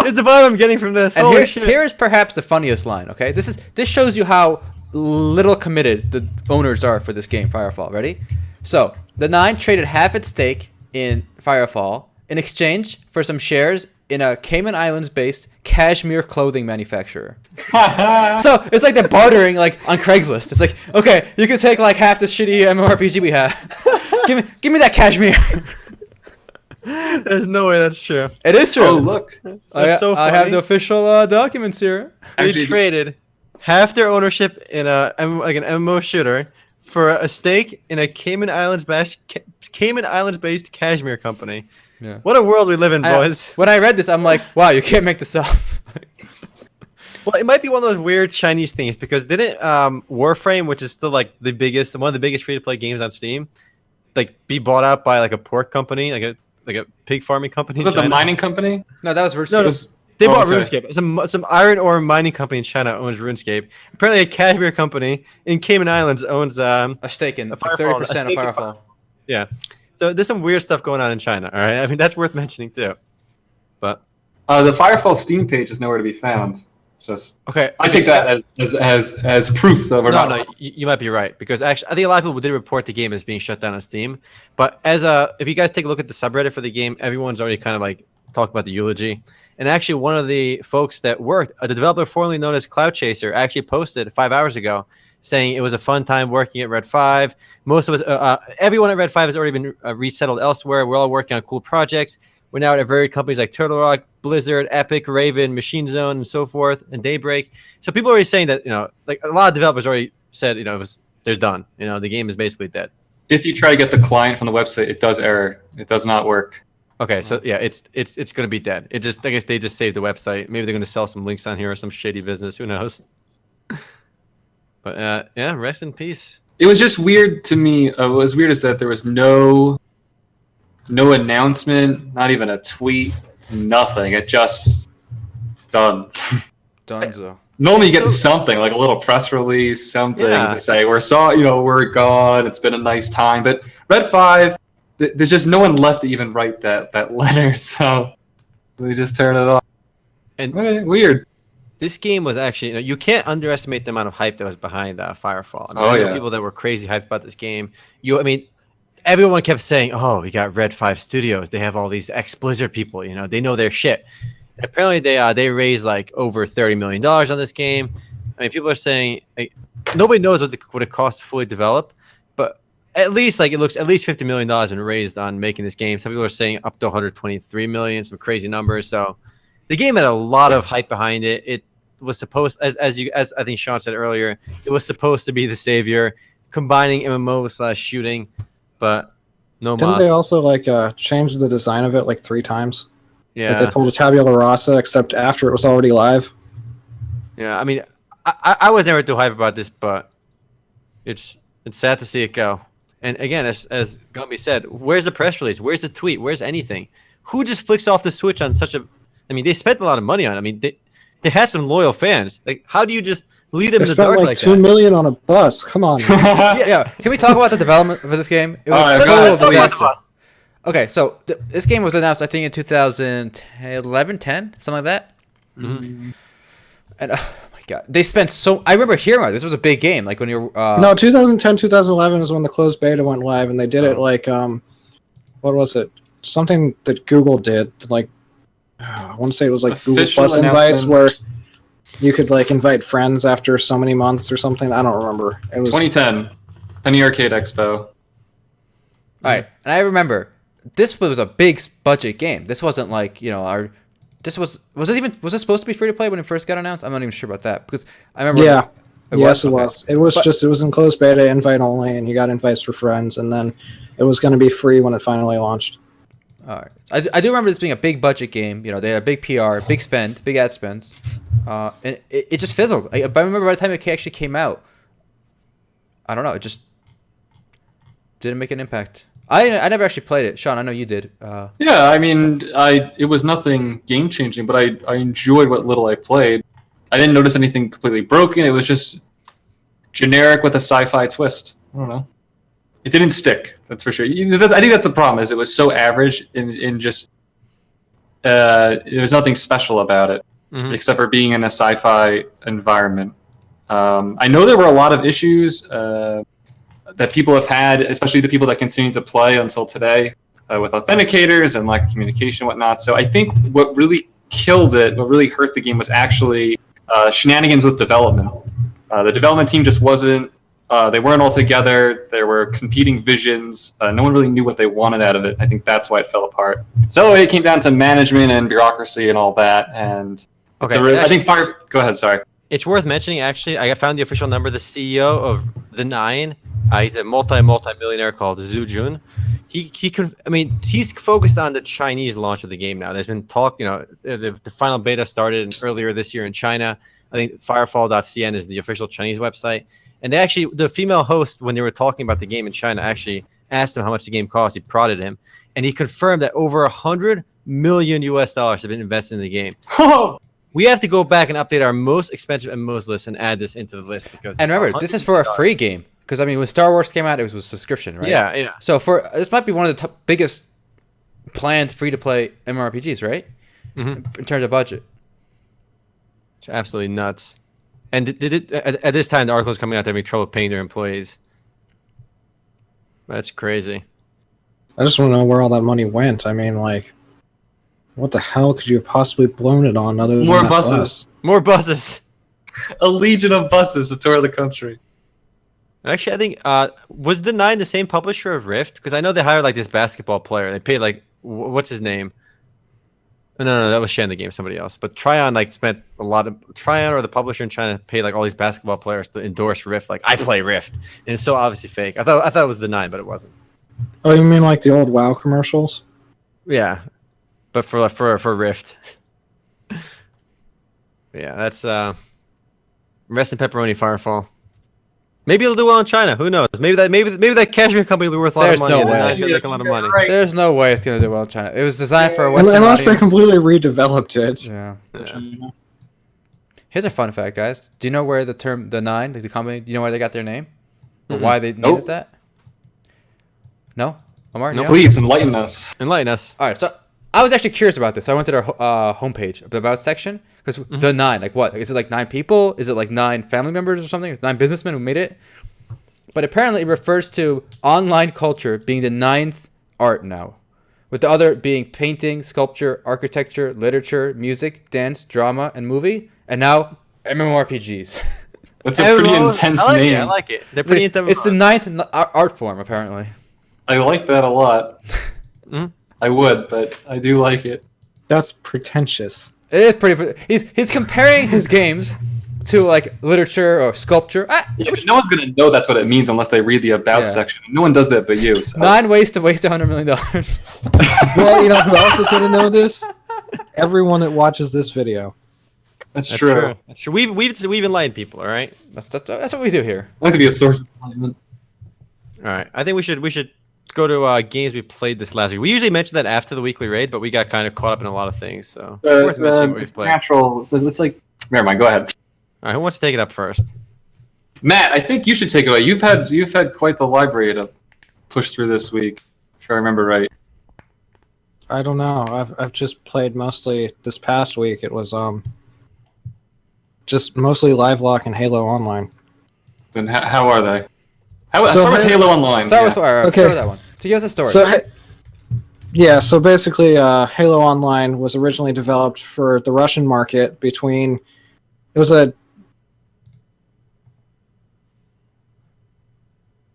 Is the vibe I'm getting from this. And here is perhaps the funniest line, okay? This shows you how little committed the owners are for this game, FireFall. Ready? So, The Nine traded half its stake in FireFall in exchange for some shares in a Cayman Islands-based Cashmere clothing manufacturer. So, it's like they're bartering like on Craigslist. It's like, okay, you can take like half this shitty MMORPG we have. give me that Cashmere. There's no way that's true. It is true. Oh, look. That's so funny. I have the official documents here. They traded half their ownership in an MMO shooter for a stake in a Cayman Islands-based Cashmere company. Yeah. What a world we live in, boys. When I read this, I'm like, wow, you can't make this up. Well, it might be one of those weird Chinese things because didn't Warframe, which is still like one of the biggest free-to-play games on Steam, like be bought out by like a pork company, like a pig farming company? Was that the mining company? No, that was RuneScape. They bought RuneScape. Some iron ore mining company in China owns RuneScape. Apparently, a Cashmere company in Cayman Islands owns a stake in 30% of FireFall. Yeah. So there's some weird stuff going on in China. All right, I mean that's worth mentioning too. But the FireFall Steam page is nowhere to be found. Just okay. I take that as proof that we're not. No, you might be right because actually I think a lot of people did report the game as being shut down on Steam. But if you guys take a look at the subreddit for the game, everyone's already kind of like talked about the eulogy. And actually, one of the folks that worked, the developer formerly known as Cloud Chaser, actually posted 5 hours ago saying it was a fun time working at Red 5. Most of us, everyone at Red 5 has already been resettled elsewhere. We're all working on cool projects. We're now at varied companies like Turtle Rock, Blizzard, Epic, Raven, Machine Zone, and so forth, and Daybreak. So people are already saying that, like a lot of developers already said, they're done. The game is basically dead. If you try to get the client from the website, it does error. It does not work. Okay, so yeah, it's gonna be dead. I guess they just saved the website. Maybe they're gonna sell some links on here or some shady business. Who knows? But yeah, rest in peace. It was just weird to me. What was weird is that there was no announcement, not even a tweet, nothing. It just done. Donezo. Normally you get something like a little press release, something to say we're gone. It's been a nice time, but Red 5. There's just no one left to even write that letter, so they just turn it off. And weird. This game was actually, you can't underestimate the amount of hype that was behind FireFall. I know people that were crazy hyped about this game. Everyone kept saying, "Oh, we got Red 5 Studios. They have all these ex-Blizzard people. They know their shit." And apparently, they raised like over $30 million on this game. I mean, people are saying nobody knows what it costs to fully develop, but at least it looks at least $50 million been raised on making this game. Some people are saying up to $123 million, some crazy numbers. So the game had a lot of hype behind it. It was supposed, as I think Sean said earlier, it was supposed to be the savior, combining MMO/shooting, but no. Didn't they also change the design of it like 3 times? Yeah. They pulled a tabula rasa, except after it was already live. Yeah, I mean, I was never too hype about this, but it's sad to see it go. And again, as Gumby said, where's the press release? Where's the tweet? Where's anything? Who just flicks off the switch on such a? I mean, they spent a lot of money on it. I mean, they had some loyal fans. Like, how do you just leave them in the dark like that? $2 million on a bus. Come on. Yeah. Can we talk about the development for this game? It was All right, total go ahead. disaster. Okay, so this game was announced, I think, in 2011, 10, something like that. Mm-hmm. And oh my god, they spent so. I remember hearing about it. This was a big game. Like when you were. No, 2010, 2011 is when the closed beta went live, and they did it like what was it? Something that Google did. Like I want to say it was like Google Official Plus invites, announcement. where you could like invite friends after so many months or something. I don't remember. It was 2010, Penny Arcade Expo. All right, and I remember this was a big budget game. This wasn't like our. This was this supposed to be free to play when it first got announced? I'm not even sure about that because I remember. Yeah. Yes, it Okay. was. It was in closed beta, invite only, and you got invites for friends, and then it was going to be free when it finally launched. All right, I do remember this being a big budget game. They had a big PR, big spend, big ad spends, and it just fizzled. I remember by the time it actually came out, I don't know, it just didn't make an impact. I never actually played it. Sean, I know you did. Yeah, I mean, it was nothing game changing, but I enjoyed what little I played. I didn't notice anything completely broken. It was just generic with a sci-fi twist. I don't know. It didn't stick. That's for sure. I think that's the problem. Is it was so average in just there was nothing special about it except for being in a sci-fi environment. I know there were a lot of issues that people have had, especially the people that continue to play until today, with authenticators and lack of communication and whatnot. So I think what really killed it, what really hurt the game was actually shenanigans with development. The development team just wasn't, they weren't all together. There were competing visions. No one really knew what they wanted out of it. I think that's why it fell apart. So it came down to management and bureaucracy and all that. And I think go ahead, sorry. It's worth mentioning, actually, I found the official number. The CEO of The Nine, he's a multi-millionaire called Zhu Jun. He's focused on the Chinese launch of the game now. There's been talk, the final beta started earlier this year in China. I think FireFall.cn is the official Chinese website. And the female host, when they were talking about the game in China, actually asked him how much the game cost. He prodded him. And he confirmed that over $100 million have been invested in the game. We have to go back and update our most expensive MMOs list and add this into the list because. And remember, this is for a free game because when Star Wars came out, it was a subscription, right? Yeah. So this might be one of the biggest planned free-to-play MMORPGs, right? Mm-hmm. In terms of budget. It's absolutely nuts. And at this time, the article's coming out, they're having trouble paying their employees. That's crazy. I just want to know where all that money went. I mean, like, what the hell could you have possibly blown it on other than More that buses. bus? More buses. A legion of buses to tour the country. Actually, I think was The Nine the same publisher of Rift? Because I know they hired like this basketball player. They paid like what's his name? No, that was Shan the Game, somebody else. But Tryon spent a lot of Tryon or the publisher in China paid like all these basketball players to endorse Rift. Like I play Rift, and it's so obviously fake. I thought it was The Nine, but it wasn't. Oh, you mean like the old WoW commercials? Yeah, but for Rift. Yeah, that's rest in pepperoni, FireFall. Maybe it'll do well in China. Who knows? Maybe that Cashmere company will be worth a lot of money. No and way. Nine's gonna make a lot of money. Right. There's no way it's gonna do well in China. It was designed for a Western Unless they audience. completely redeveloped it. Yeah. Yeah. Here's a fun fact, guys. Do you know where the term the Nine, like the company, do you know where they got their name, or why they named it that? No, Omar. No. You know? Please enlighten us. Enlighten us. All right, so I was actually curious about this. So I went to their homepage, the About section, because the Nine, like what? Is it like 9 people? Is it like 9 family members or something? 9 businessmen who made it? But apparently it refers to online culture being the 9th art now, with the other being painting, sculpture, architecture, literature, music, dance, drama, and movie, and now MMORPGs. That's a pretty intense name. I like it. They're pretty intense. It's the 9th art form, apparently. I like that a lot. I would, but I do like it. That's pretentious. It is pretty. He's comparing his games to like literature or sculpture. Yeah, but no one's gonna know that's what it means unless they read the about section. No one does that but you. So. 9 ways to waste $100 million. Well, you know who else is going to know this? Everyone that watches this video. That's true. That's true. We've enlightened people. All right. That's what we do here. I like to be a source of enlightenment. All right. I think we should go to games we played this last week. We usually mention that after the weekly raid, but we got kind of caught up in a lot of things. So It's natural. It's like. Never mind. Go ahead. All right. Who wants to take it up first? Matt, I think you should take it away. You've had quite the library to push through this week, if I remember right. I don't know. I've just played mostly this past week. It was just mostly Livelock and Halo Online. Then how are they? Start with Halo Online. Start with that one. So give us a story. So basically, Halo Online was originally developed for the Russian market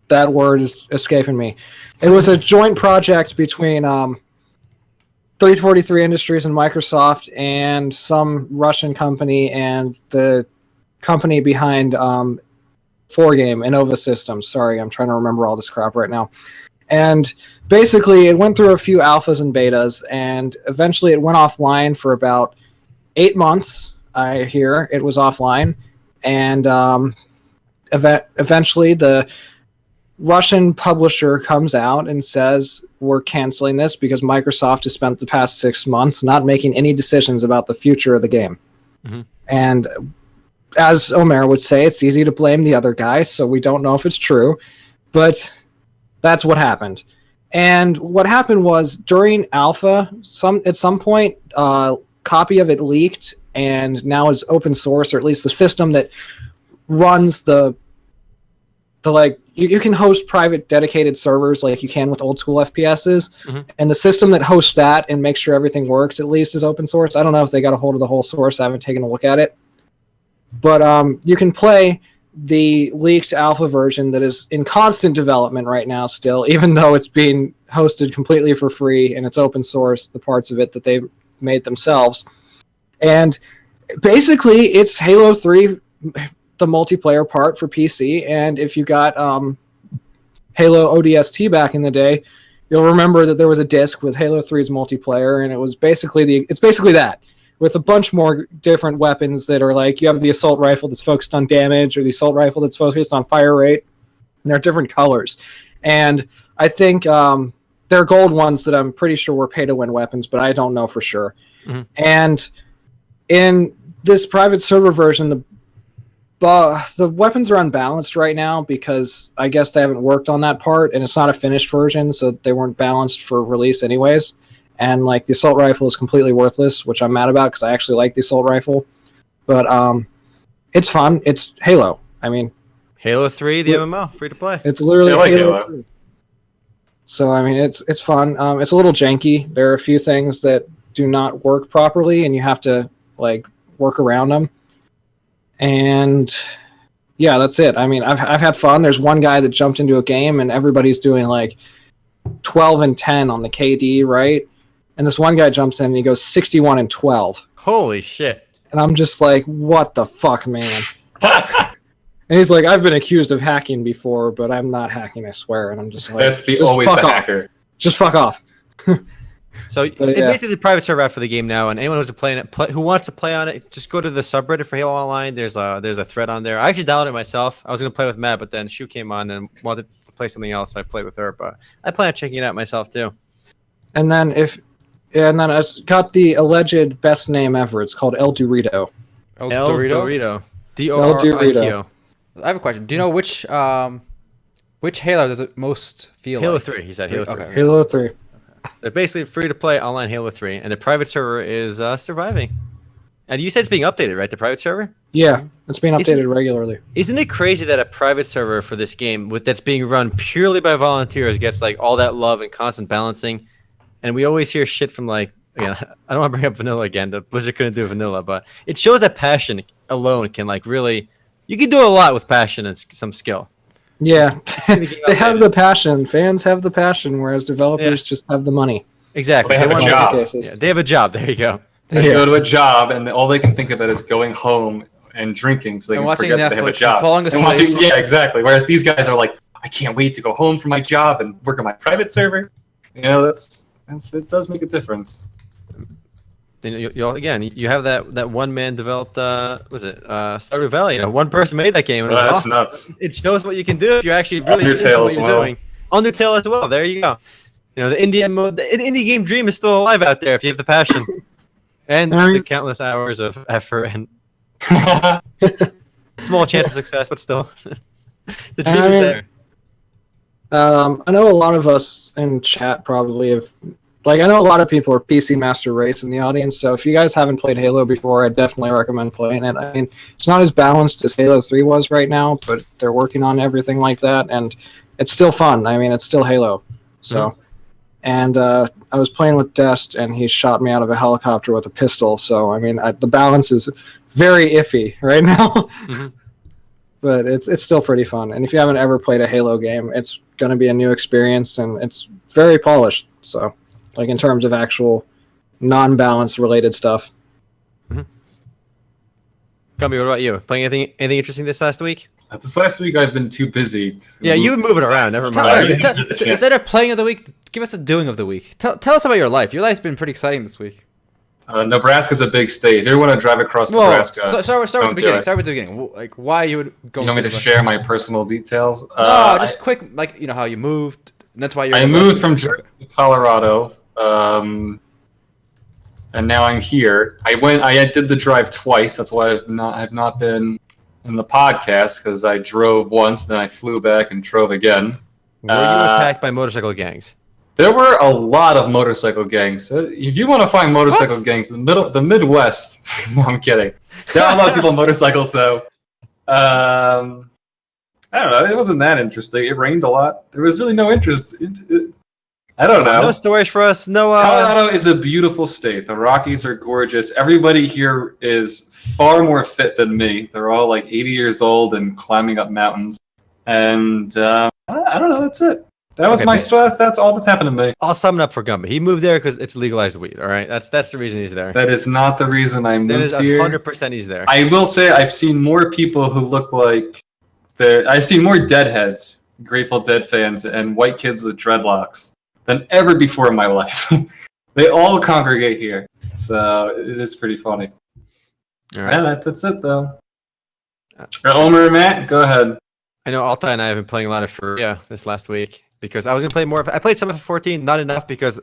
that word is escaping me. It was a joint project between 343 Industries and Microsoft and some Russian company and the company behind 4Game, Innova Systems. Sorry, I'm trying to remember all this crap right now. And basically, it went through a few alphas and betas, and eventually it went offline for about 8 months, I hear. It was offline. And eventually, the Russian publisher comes out and says, we're canceling this because Microsoft has spent the past 6 months not making any decisions about the future of the game. Mm-hmm. And as Omer would say, it's easy to blame the other guy, so we don't know if it's true. But that's what happened. And what happened was during alpha, at some point, a copy of it leaked and now is open source, or at least the system that runs the you can host private dedicated servers like you can with old school FPSs, mm-hmm. and the system that hosts that and makes sure everything works at least is open source. I don't know if they got a hold of the whole source. I haven't taken a look at it. But you can play the leaked alpha version that is in constant development right now still, even though it's being hosted completely for free and it's open source, the parts of it that they made themselves. And basically it's Halo 3, the multiplayer part for PC, and if you got Halo ODST back in the day, you'll remember that there was a disc with Halo 3's multiplayer, and it was basically it's basically that, with a bunch more different weapons that are like, you have the assault rifle that's focused on damage, or the assault rifle that's focused on fire rate, and they're different colors. And I think they're gold ones that I'm pretty sure were pay-to-win weapons, but I don't know for sure. Mm-hmm. And in this private server version, the weapons are unbalanced right now because I guess they haven't worked on that part, and it's not a finished version, so they weren't balanced for release anyways. And like the assault rifle is completely worthless, which I'm mad about because I actually like the assault rifle. But it's fun. It's Halo. I mean, Halo 3, the MMO, free to play. It's literally Halo 3. So I mean, it's fun. It's a little janky. There are a few things that do not work properly, and you have to like work around them. And yeah, that's it. I mean, I've had fun. There's one guy that jumped into a game, and everybody's doing like 12 and 10 on the KD, right? And this one guy jumps in and he goes 61 and 12. Holy shit. And I'm just like, what the fuck, man? And he's like, I've been accused of hacking before, but I'm not hacking, I swear. And I'm just like, that's always the hacker. Just fuck off. So it's basically the private server out for the game now, and anyone who wants to play on it, just go to the subreddit for Halo Online. There's a thread on there. I actually downloaded it myself. I was gonna play with Matt, but then Shu came on and wanted to play something else, so I played with her. But I plan on checking it out myself too. And then I got the alleged best name ever. It's called El Dorito. El Dorito. D-O-R-I-T-O. I have a question. Do you know which Halo does it most feel Halo like? 3. He said Halo 3. Okay. Halo 3. They're basically free to play online Halo 3, and the private server is surviving. And you said it's being updated, right? The private server? Yeah, it's being updated regularly. Isn't it crazy that a private server for this game that's being run purely by volunteers gets like all that love and constant balancing? And we always hear shit from like, I don't want to bring up vanilla again. The Blizzard couldn't do vanilla, but it shows that passion alone can like really, you can do a lot with passion and some skill. Yeah, they have the passion. Fans have the passion, whereas developers just have the money. Exactly. Well, they have a job. Yeah, they have a job. There you go. They go to a job, and all they can think about is going home and drinking, so they can forget that they have a job. Falling asleep. Yeah, exactly. Whereas these guys are like, I can't wait to go home from my job and work on my private server. You know, it does make a difference. then you have that one man developed Stardew Valley. One person made that game. And it was That's awesome. nuts. It shows what you can do if you're actually really into Undertale what as you're well. doing. Undertale as well. There you go. The indie game dream is still alive out there if you have the passion and the countless hours of effort and small chance of success, but still, the dream is there. I know a lot of us in chat probably have. I know a lot of people are PC Master Race in the audience, so if you guys haven't played Halo before, I definitely recommend playing it. I mean, it's not as balanced as Halo 3 was right now, but they're working on everything like that, and it's still fun. I mean, it's still Halo. So, and I was playing with Dest, and he shot me out of a helicopter with a pistol, so, I mean, the balance is very iffy right now. But it's still pretty fun. And if you haven't ever played a Halo game, it's going to be a new experience, and it's very polished, so... in terms of actual non-balance related stuff. Gumby, what about you? Playing anything interesting this last week? This last week I've been too busy. Yeah, you've been moving around. Never mind. Instead of playing of the week, give us a doing of the week. Tell us about your life. Your life's been pretty exciting this week. Nebraska's a big state. If you want to drive across Nebraska, start with the beginning. Start with the beginning. Why you would go? You want me to share my personal details? No, just quick. How you moved. And that's why I moved from Colorado. And now I'm here. I did the drive twice. That's why I've not been in the podcast, because I drove once, then I flew back and drove again. Were you attacked by motorcycle gangs? There were a lot of motorcycle gangs. If you want to find motorcycle gangs, the Midwest. No, I'm kidding. There are a lot of people on motorcycles, though. I don't know. It wasn't that interesting. It rained a lot. There was really no interest. I don't know. No stories for us. No. Colorado is a beautiful state. The Rockies are gorgeous. Everybody here is far more fit than me. They're all 80 years old and climbing up mountains. And I don't know. That's it. That was my stuff. That's all that's happened to me. I'll sum it up for Gumby. He moved there because it's legalized weed. All right, that's the reason he's there. That is not the reason I moved here. 100% he's there. I will say I've seen more people who look like I've seen more Deadheads, Grateful Dead fans, and white kids with dreadlocks than ever before in my life. They all congregate here, so it is pretty funny. All right. Yeah, that's it though. Omer and Matt, go ahead. I know Alta and I have been playing a lot of Faeria this last week because I was gonna play more. I played some of 14, not enough because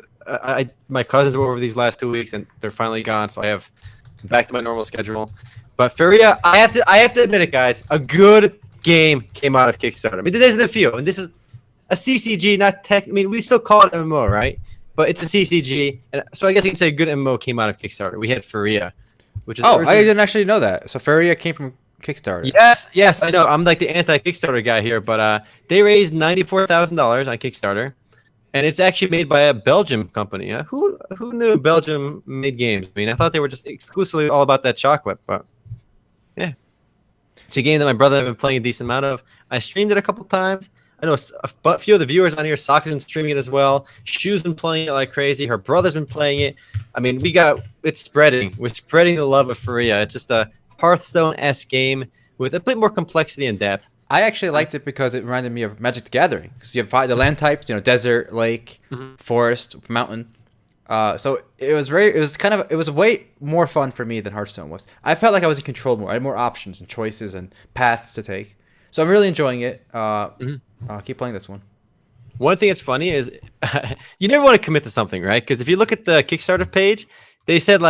my cousins were over these last 2 weeks and they're finally gone, so I have back to my normal schedule. But Faeria, I have to admit it, guys. A good game came out of Kickstarter. I mean, there's been a few, and this is a CCG, not tech. I mean, we still call it MMO, right? But it's a CCG, and so I guess you can say a good MMO came out of Kickstarter. We had Faeria, which is I didn't actually know that. So Faeria came from Kickstarter. Yes, I know. I'm like the anti-Kickstarter guy here, but they raised $94,000 on Kickstarter, and it's actually made by a Belgium company. Who knew Belgium made games? I mean, I thought they were just exclusively all about that chocolate, but yeah. It's a game that my brother and I have been playing a decent amount of. I streamed it a couple times. I know a few of the viewers on here, Sokka's been streaming it as well. Shu's been playing it like crazy. Her brother's been playing it. I mean, it's spreading. We're spreading the love of Faeria. It's just a Hearthstone-esque game with a bit more complexity and depth. I actually liked it because it reminded me of Magic the Gathering. Because you have the land types, desert, lake, forest, mountain. So it was way more fun for me than Hearthstone was. I felt like I was in control more. I had more options and choices and paths to take. So I'm really enjoying it. Keep playing this one. One thing that's funny is you never want to commit to something, right? Because if you look at the Kickstarter page, they said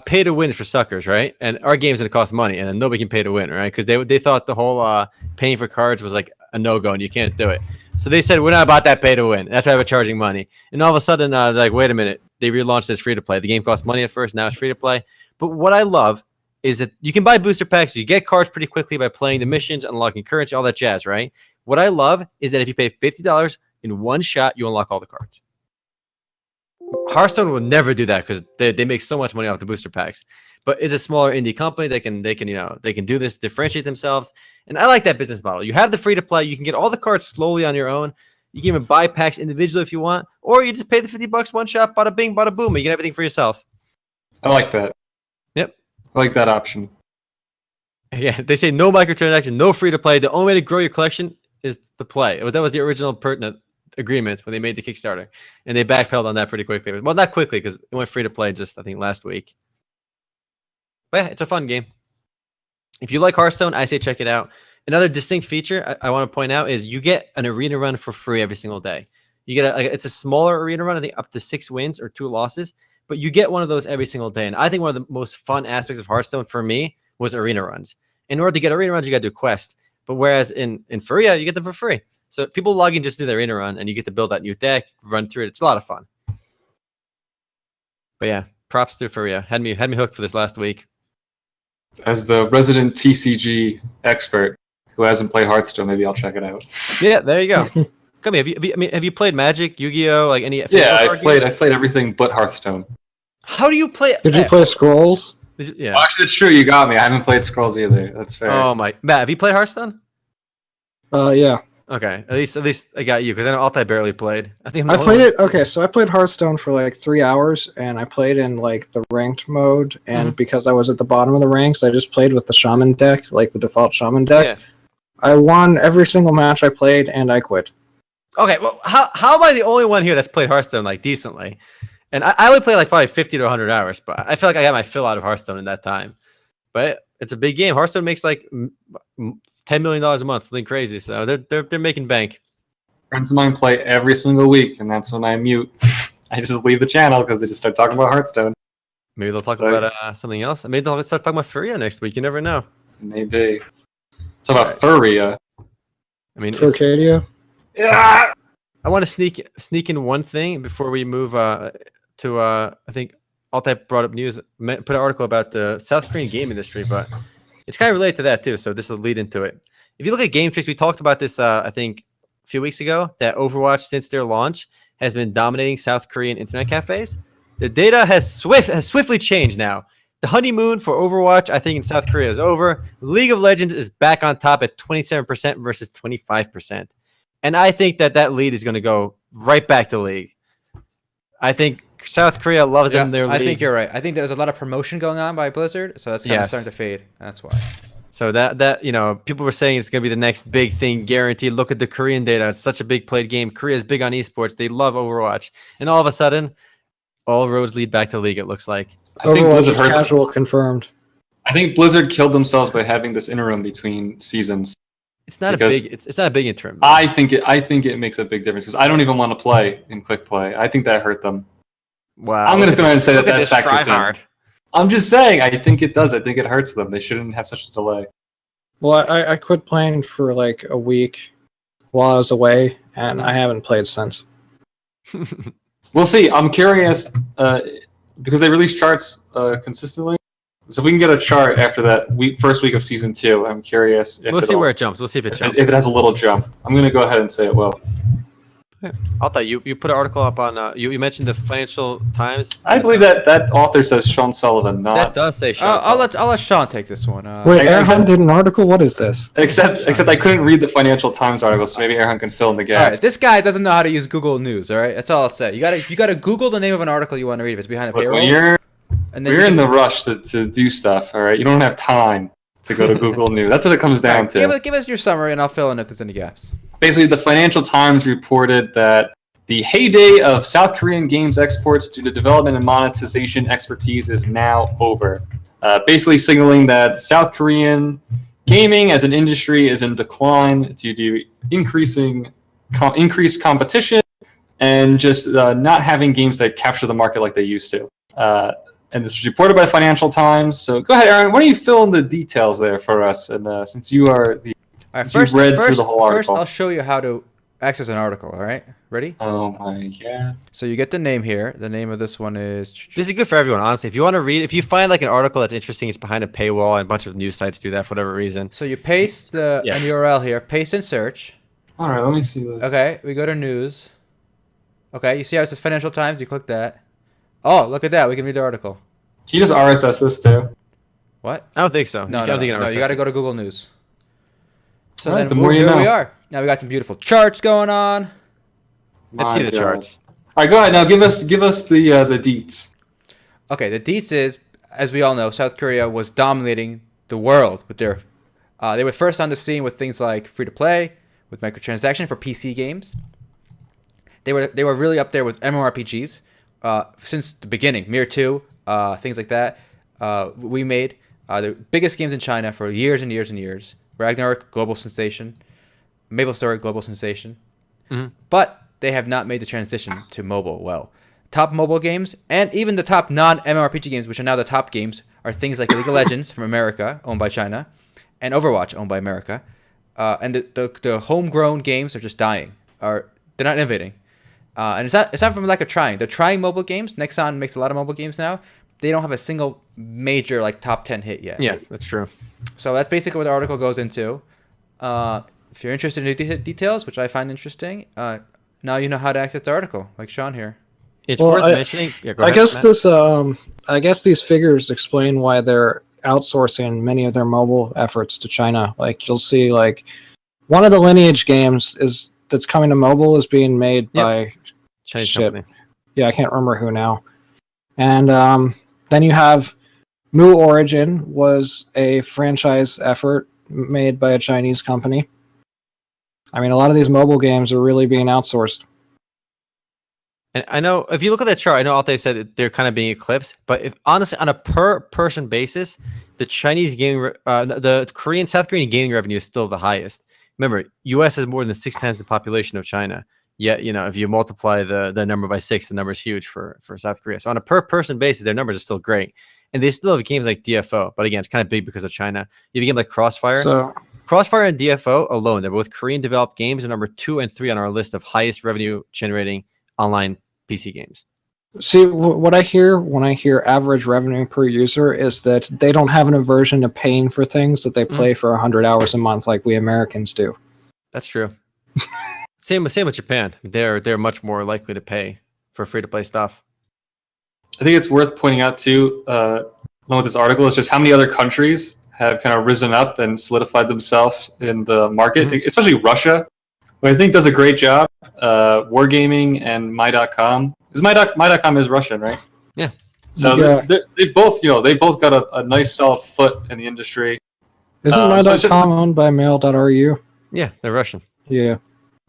pay to win is for suckers, right? And our game's gonna cost money, and then nobody can pay to win, right? Because they thought the whole paying for cards was like a no-go, and you can't do it. So they said we're not about that pay to win. That's why we're charging money. And all of a sudden, they're like, wait a minute, they relaunched this free to play. The game cost money at first, now it's free to play. But what I love is that you can buy booster packs. You get cards pretty quickly by playing the missions, unlocking currency, all that jazz, right? What I love is that if you pay $50 in one shot, you unlock all the cards. Hearthstone will never do that because they make so much money off the booster packs. But it's a smaller indie company. They can do this, differentiate themselves. And I like that business model. You have the free to play. You can get all the cards slowly on your own. You can even buy packs individually if you want, or you just pay the $50 one shot, bada bing, bada boom. You get everything for yourself. I like that. Yep. I like that option. Yeah, they say no microtransaction, no free to play. The only way to grow your collection is to play. That was the original pertinent agreement when they made the Kickstarter, and they backpedaled on that pretty quickly. Well, not quickly because it went free to play just I think last week. But yeah, it's a fun game. If you like Hearthstone, I say check it out. Another distinct feature I want to point out is you get an arena run for free every single day. You get it's a smaller arena run, I think up to 6 wins or 2 losses, but you get one of those every single day. And I think one of the most fun aspects of Hearthstone for me was arena runs. In order to get arena runs, you got to do quests. But whereas in Faeria, you get them for free. So people log in just do their arena run, and you get to build that new deck, run through it. It's a lot of fun. But yeah, props to Faeria. Had me hooked for this last week. As the resident TCG expert who hasn't played Hearthstone, maybe I'll check it out. Yeah, there you go. Come here. Have you played Magic, Yu-Gi-Oh, like any? Yeah, I played everything but Hearthstone. How do you play? Did you play Scrolls? Yeah. Well, actually, it's true. You got me. I haven't played Scrolls either. That's fair. Oh my, Matt, have you played Hearthstone? Yeah. Okay, at least I got you because I know Altai barely played. I think I played it. Okay, so I played Hearthstone for like 3 hours, and I played in like the ranked mode. And because I was at the bottom of the ranks, I just played with the Shaman deck, like the default Shaman deck. Yeah. I won every single match I played, and I quit. Okay, well, how am I the only one here that's played Hearthstone like decently? And I only play like probably 50 to 100 hours, but I feel like I got my fill out of Hearthstone in that time. But it's a big game. Hearthstone makes like $10 million a month, something crazy. So they're making bank. Friends of mine play every single week, and that's when I mute. I just leave the channel because they just start talking about Hearthstone. Maybe they'll talk about something else. Maybe they'll start talking about Furia next week. You never know. Maybe. Talk about Furia. I mean, Furcadia? Yeah. I want to sneak in one thing before we move to I think Altai brought up news, put an article about the South Korean game industry, but it's kind of related to that too. So this will lead into it. If you look at Game Tricks, we talked about this I think a few weeks ago that Overwatch since their launch has been dominating South Korean internet cafes. The data has swiftly changed now. The honeymoon for Overwatch, I think, in South Korea is over. League of Legends is back on top at 27% versus 25%. And I think that lead is going to go right back to League. I think South Korea loves them their league. I think you're right. I think there's a lot of promotion going on by Blizzard, so that's kind of starting to fade. That's why. So that people were saying it's going to be the next big thing, guaranteed. Look at the Korean data. It's such a big played game. Korea is big on esports. They love Overwatch. And all of a sudden, all roads lead back to League, it looks like. I think Overwatch is casual confirmed. I think Blizzard killed themselves by having this interim between seasons. It's not a big interim. I think it makes a big difference because I don't even want to play in quick play. I think that hurt them. Wow. I'm just going to say that's factors hard. I'm just saying, I think it does. I think it hurts them. They shouldn't have such a delay. Well, I quit playing for like a week while I was away, and I haven't played since. We'll see. I'm curious because they release charts consistently. So if we can get a chart after that first week of season 2, I'm curious. We'll see where it jumps. We'll see if it jumps. If it has a little jump, I'm going to go ahead and say it will. I'll tell you. You put an article up on. You mentioned the Financial Times. I believe that author says Sean Sullivan. That does say Sean. I'll let Sean take this one. Wait, Erhan did an article. What is this? Except I couldn't read the Financial Times article, so maybe Erhan can fill in the gaps. All right, this guy doesn't know how to use Google News. All right, that's all I'll say. You gotta Google the name of an article you want to read if it's behind a paywall. When you're in the rush to do stuff, all right, you don't have time to go to Google News. That's what it comes down to. Give us your summary, and I'll fill in if there's any gaps. Basically, the Financial Times reported that the heyday of South Korean games exports due to development and monetization expertise is now over. Basically signaling that South Korean gaming as an industry is in decline due to increased competition and just not having games that capture the market like they used to. And this was reported by Financial Times. So go ahead, Aaron. Why don't you fill in the details there for us? And since you are you read through the whole article. First, I'll show you how to access an article. All right, ready? Oh my god! So you get the name here. The name of this one is. This is good for everyone, honestly. If you want to read, if you find like an article that's interesting, it's behind a paywall, and a bunch of news sites do that for whatever reason. So you paste an URL here. Paste and search. All right, let me see this. Okay, we go to news. Okay, you see how it says Financial Times? You click that. Oh, look at that. We can read the article. Can you just RSS this too? What? I don't think so. No, you got to go to Google News. So right, then here we are. Now we got some beautiful charts going on. Let's see the charts. All right, go ahead. Now give us the deets. Okay, the deets is, as we all know, South Korea was dominating the world with their. They were first on the scene with things like free to play, with microtransaction for PC games. They were really up there with MMORPGs since the beginning. Mir 2, things like that. We made the biggest games in China for years and years and years. Ragnarok, global sensation. Maple Story, global sensation. Mm-hmm. But they have not made the transition to mobile well. Top mobile games, and even the top non-MMORPG games, which are now the top games, are things like League of Legends from America, owned by China, and Overwatch, owned by America. And the homegrown games are just dying. They're not innovating. And it's not from lack of trying. They're trying mobile games. Nexon makes a lot of mobile games now. They don't have a single major like top 10 hit yet. Yeah, that's true. So that's basically what the article goes into. If you're interested in the details, which I find interesting, now you know how to access the article, like Sean here. It's worth mentioning. Yeah, go ahead, I guess these figures explain why they're outsourcing many of their mobile efforts to China. Like you'll see, like one of the Lineage games that's coming to mobile is being made by Chinese company. Yeah, I can't remember who now. And then you have Mu Origin was a franchise effort made by a Chinese company. I mean, a lot of these mobile games are really being outsourced. And I know if you look at that chart, I know Alte said they're kind of being eclipsed, but if honestly, on a per person basis, the Chinese gaming, the South Korean gaming revenue is still the highest. Remember, U.S. has more than 6 times the population of China. Yet, if you multiply the number by 6, the number is huge for South Korea. So on a per person basis, their numbers are still great. And they still have games like DFO, but again, it's kind of big because of China. You have a game like Crossfire. So Crossfire and DFO alone, they're both Korean developed games, and number 2 and 3 on our list of highest revenue generating online PC games. See, what I hear when I hear average revenue per user is that they don't have an aversion to paying for things that they play for 100 hours a month like we Americans do. That's true. Same with Japan. They're much more likely to pay for free-to-play stuff. I think it's worth pointing out too, along with this article, is just how many other countries have kind of risen up and solidified themselves in the market, especially Russia, who I think does a great job. Wargaming and My.com. My.com is Russian, right? Yeah. So they both got a nice solid foot in the industry. Isn't My.com owned by Mail.ru? Yeah, they're Russian. Yeah.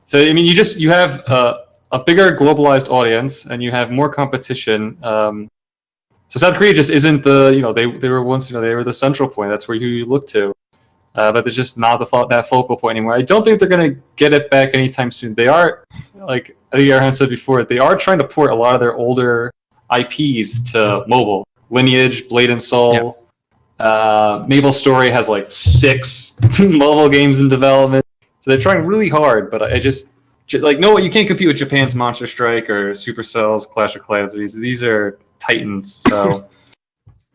So I mean, you have a bigger globalized audience, and you have more competition. So South Korea just isn't they were once they were the central point. That's where you look to, but it's just not that focal point anymore. I don't think they're gonna get it back anytime soon. They are, like I think Arhan said before, they are trying to port a lot of their older IPs to mobile. Lineage, Blade and Soul, Maple Story has like 6 mobile games in development. So they're trying really hard, but I just no, you can't compete with Japan's Monster Strike or Supercell's Clash of Clans. These are titans. So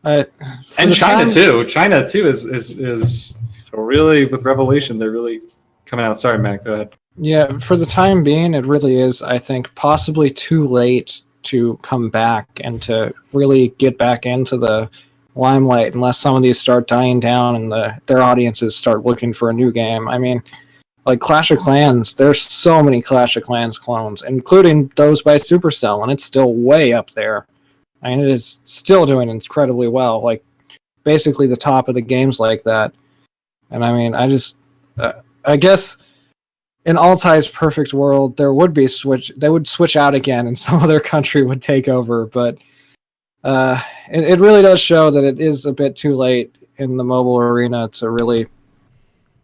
and China too is really, with Revelation, they're really coming out. Sorry, Matt, go ahead. Yeah, for the time being, it really is, I think, possibly too late to come back and to really get back into the limelight unless some of these start dying down and their audiences start looking for a new game. I mean, like Clash of Clans, there's so many Clash of Clans clones, including those by Supercell, and it's still way up there. I mean, it is still doing incredibly well, like basically the top of the games like that. And I mean, I guess in Altai's perfect world, they would switch out again and some other country would take over, but it really does show that it is a bit too late in the mobile arena to really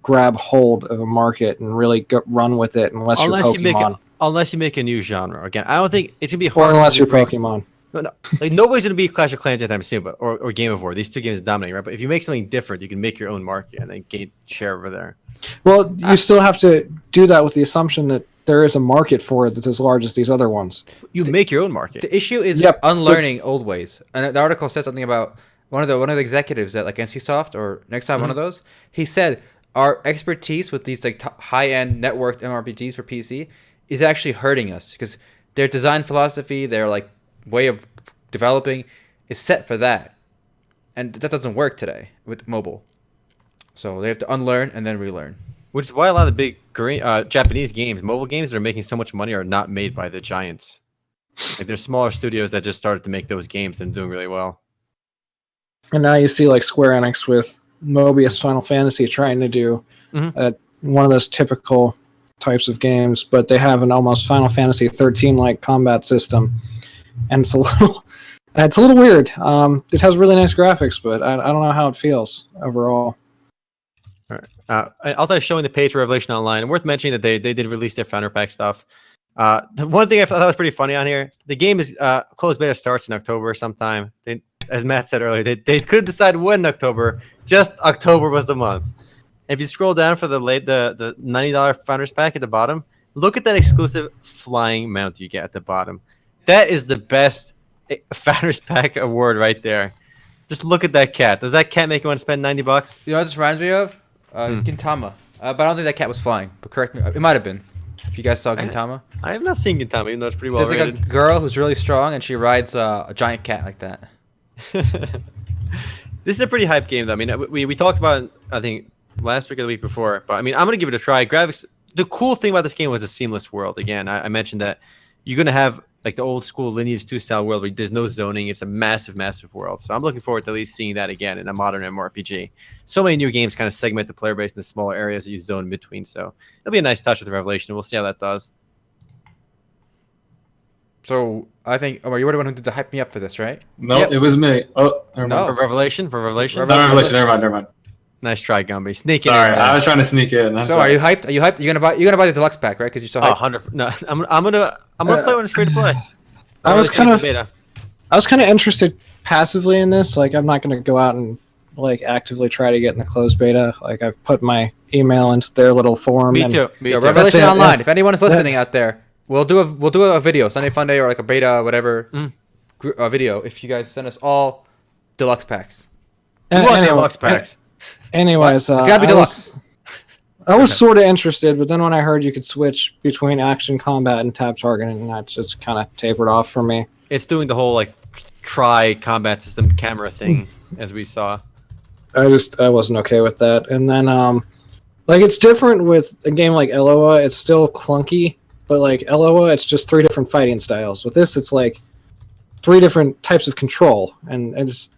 grab hold of a market and really run with it unless you're Pokemon. Unless you make a new genre. Again, I don't think it's going to be hard. Or unless you're Pokemon. No. Like, nobody's going to beat Clash of Clans anytime soon, or Game of War. These 2 games are dominating, right? But if you make something different, you can make your own market and then gain share over there. Well, you still have to do that with the assumption that there is a market for it that's as large as these other ones. You make your own market. The issue is unlearning old ways. And the article said something about one of the executives at like NCSoft or Nexon, one of those. He said our expertise with these like high-end networked MMORPGs for PC is actually hurting us because their design philosophy, their like way of developing is set for that, and that doesn't work today with mobile. So they have to unlearn and then relearn. Which is why a lot of the big Japanese games, mobile games that are making so much money, are not made by the giants. Like there's smaller studios that just started to make those games and doing really well. And now you see like Square Enix with Mobius Final Fantasy trying to do one of those typical types of games, but they have an almost Final Fantasy 13 like combat system, and It's a little weird. It has really nice graphics, but I don't know how it feels overall. All right. Also, showing the page for Revelation Online. And worth mentioning that they did release their Founder Pack stuff. The one thing I thought was pretty funny on here, the game is closed beta starts in October sometime. As Matt said earlier, they couldn't decide when in October. Just October was the month. If you scroll down for the $90 Founders Pack at the bottom, look at that exclusive flying mount you get at the bottom. That is the best Founders Pack award right there. Just look at that cat. Does that cat make you want to spend $90? You know what this reminds me of? Gintama. But I don't think that cat was flying. But correct me. It might have been. If you guys saw Gintama. I have not seen Gintama, even though it's pretty well rated. There's like a girl who's really strong, and she rides a giant cat like that. This is a pretty hype game, though. I mean, we talked about it, I think, last week or the week before. But, I mean, I'm going to give it a try. Graphics. The cool thing about this game was a seamless world. Again, I mentioned that you're going to have like the old school Lineage 2 style world where there's no zoning. It's a massive, massive world. So I'm looking forward to at least seeing that again in a modern MMORPG. So many new games kind of segment the player base in the smaller areas that you zone in between. So it'll be a nice touch with the Revelation. We'll see how that does. So I think, Omar, you were the one who did the hype me up for this, right? No, It was me. Oh, no. For Revelation? Never mind. Nice try, Gumby. Sneak in. Sorry, I was trying to sneak in. I'm sorry. Are you hyped? Are you hyped? You're gonna buy the deluxe pack, right? Because you're so hyped. 100. No, I'm gonna play when it's free to play. I was kind of interested passively in this. Like, I'm not gonna go out and like actively try to get in the closed beta. Like, I've put my email into their little forum. Me too. Revelation Online. Yeah. If anyone is listening out there, we'll do a video, Sunday Fun Day, or like a beta, whatever, video. If you guys send us all deluxe packs. We want deluxe packs. Anyways, it's gotta be deluxe. I was sort of interested, but then when I heard you could switch between action combat and tab targeting, that just kind of tapered off for me. It's doing the whole like try combat system camera thing, as we saw. I wasn't okay with that. And then like, it's different with a game like Eloa. It's still clunky, but like Eloa, it's just 3 different fighting styles. With this, it's like 3 different types of control, and it's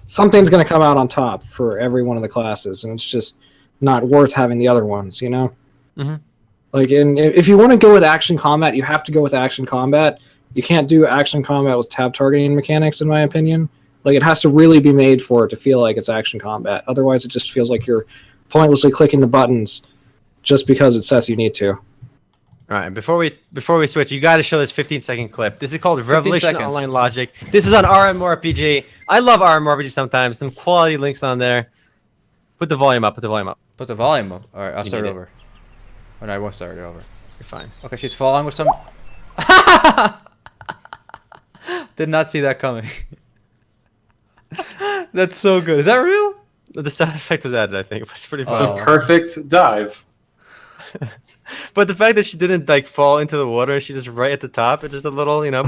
something's going to come out on top for every one of the classes, and it's just not worth having the other ones, you know? Mm-hmm. Like, if you want to go with action combat, you have to go with action combat. You can't do action combat with tab targeting mechanics, in my opinion. Like, it has to really be made for it to feel like it's action combat. Otherwise, it just feels like you're pointlessly clicking the buttons just because it says you need to. All right, before we switch, you got to show this 15-second clip. This is called Revelation Online Logic. This was on RMRPG. I love RMRPG sometimes. Some quality links on there. Put the volume up. Put the volume up. All right, I'll start over. Oh, no, I won't start it over. You're fine. Okay, she's falling with some... Did not see that coming. That's so good. Is that real? The sound effect was added, I think. It's pretty It's a perfect dive. But the fact that she didn't like fall into the water, she's just right at the top. It's just a little, you know.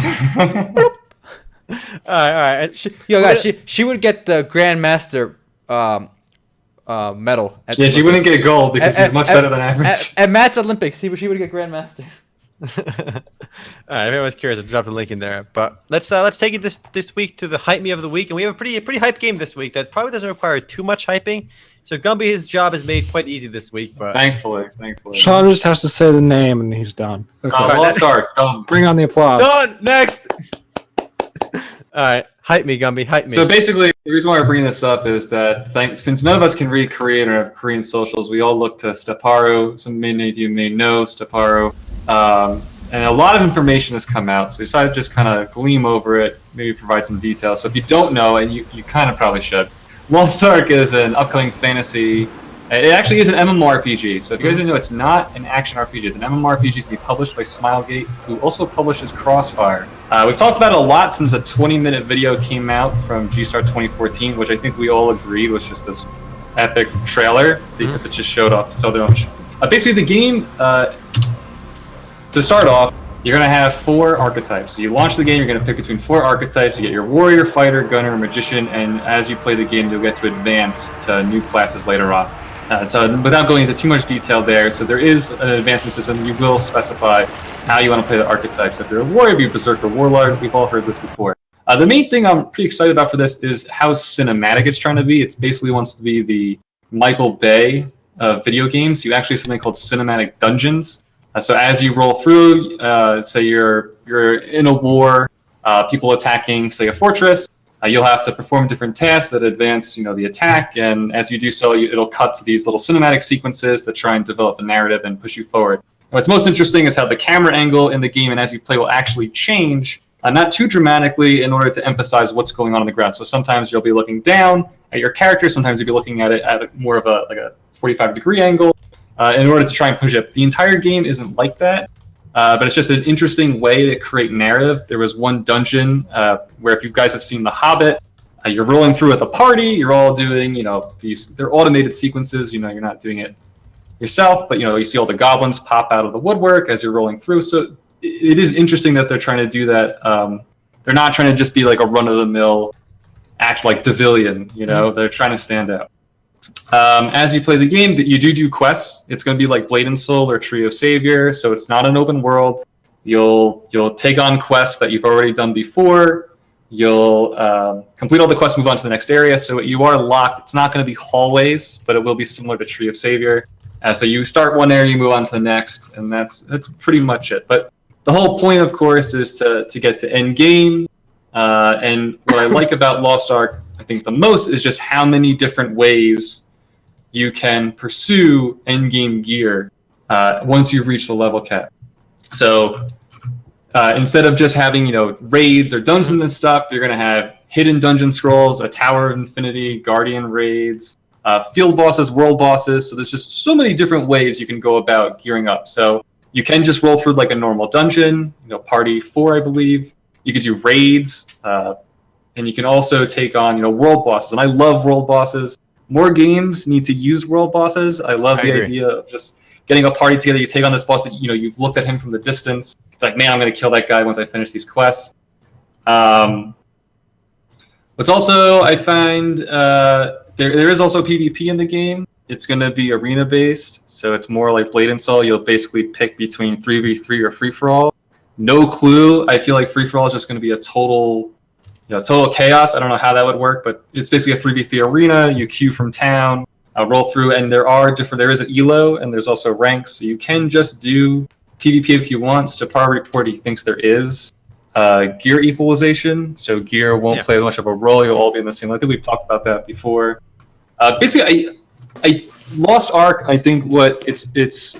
all right. She would get the Grandmaster medal. She wouldn't get a gold because she's much better than average. At Matt's Olympics, she would get Grandmaster. All right, if anyone's curious, I'll drop the link in there. But let's take it this week to the hype me of the week, and we have a pretty hype game this week that probably doesn't require too much hyping. So Gumby, his job is made quite easy this week. But thankfully. Sean just has to say the name and he's done. Okay. Let's start. Bring on the applause. Done. Next. All right, hype me, Gumby. Hype me. So basically, the reason why we're bringing this up is that since none of us can read Korean or have Korean socials, we all look to Steparu. Many of you may know Steparu. And a lot of information has come out, so we decided to just kind of gleam over it, maybe provide some details. So if you don't know, and you kind of probably should, Lost Ark is an upcoming fantasy. It actually is an MMORPG. So if you guys didn't know, it's not an action RPG. It's an MMORPG. It's going to be published by Smilegate, who also publishes Crossfire. We've talked about it a lot since a 20-minute video came out from G-Star 2014, which I think we all agreed was just this epic trailer because it just showed up so much. Basically, the game... to start off, you're going to have 4 archetypes. So you launch the game, you're going to pick between 4 archetypes. You get your warrior, fighter, gunner, magician, and as you play the game, you'll get to advance to new classes later on. So without going into too much detail there, so there is an advancement system. You will specify how you want to play the archetypes. If you're a warrior, be a berserker, warlord. We've all heard this before. The main thing I'm pretty excited about for this is how cinematic it's trying to be. It basically wants to be the Michael Bay of video games. You actually have something called cinematic dungeons. So as you roll through, say you're in a war, people attacking, say, a fortress. You'll have to perform different tasks that advance, the attack, and as you do so, it'll cut to these little cinematic sequences that try and develop a narrative and push you forward. And what's most interesting is how the camera angle in the game and as you play will actually change, not too dramatically, in order to emphasize what's going on the ground. So sometimes you'll be looking down at your character, sometimes you'll be looking at it at more of a 45-degree angle in order to try and push it. The entire game isn't like that. But it's just an interesting way to create narrative. There was one dungeon where, if you guys have seen The Hobbit, you're rolling through with a party. You're all doing, they're automated sequences. You're not doing it yourself, but you see all the goblins pop out of the woodwork as you're rolling through. So it is interesting that they're trying to do that. They're not trying to just be like a run-of-the-mill act like Devillion. They're trying to stand out. As you play the game, you do quests. It's going to be like Blade and Soul or Tree of Savior, so it's not an open world. You'll take on quests that you've already done before. You'll complete all the quests, move on to the next area. So you are locked. It's not going to be hallways, but it will be similar to Tree of Savior. So you start one area, you move on to the next, and that's pretty much it. But the whole point, of course, is to get to end game. And what I like about Lost Ark, I think the most, is just how many different ways you can pursue endgame gear once you've reached the level cap. So instead of just having raids or dungeons and stuff, you're going to have hidden dungeon scrolls, a Tower of Infinity, Guardian raids, field bosses, world bosses. So there's just so many different ways you can go about gearing up. So you can just roll through like a normal dungeon, party 4, I believe. You could do raids, and you can also take on, world bosses. And I love world bosses. More games need to use world bosses. I love the idea of just getting a party together. You take on this boss that, you've looked at him from the distance. It's like, man, I'm going to kill that guy once I finish these quests. What's also, I find, there is also PvP in the game. It's going to be arena-based, so it's more like Blade and Soul. You'll basically pick between 3v3 or free-for-all. No clue. I feel like free-for-all is just going to be a total chaos. I don't know how that would work, but it's basically a 3v3 arena. You queue from town, roll through, and there is an elo, and there's also ranks. So you can just do PvP if you want. Stapar report, he thinks there is gear equalization, so gear won't play as much of a role. You'll all be in the same. I think we've talked about that before. Basically, I Lost Ark, I think what its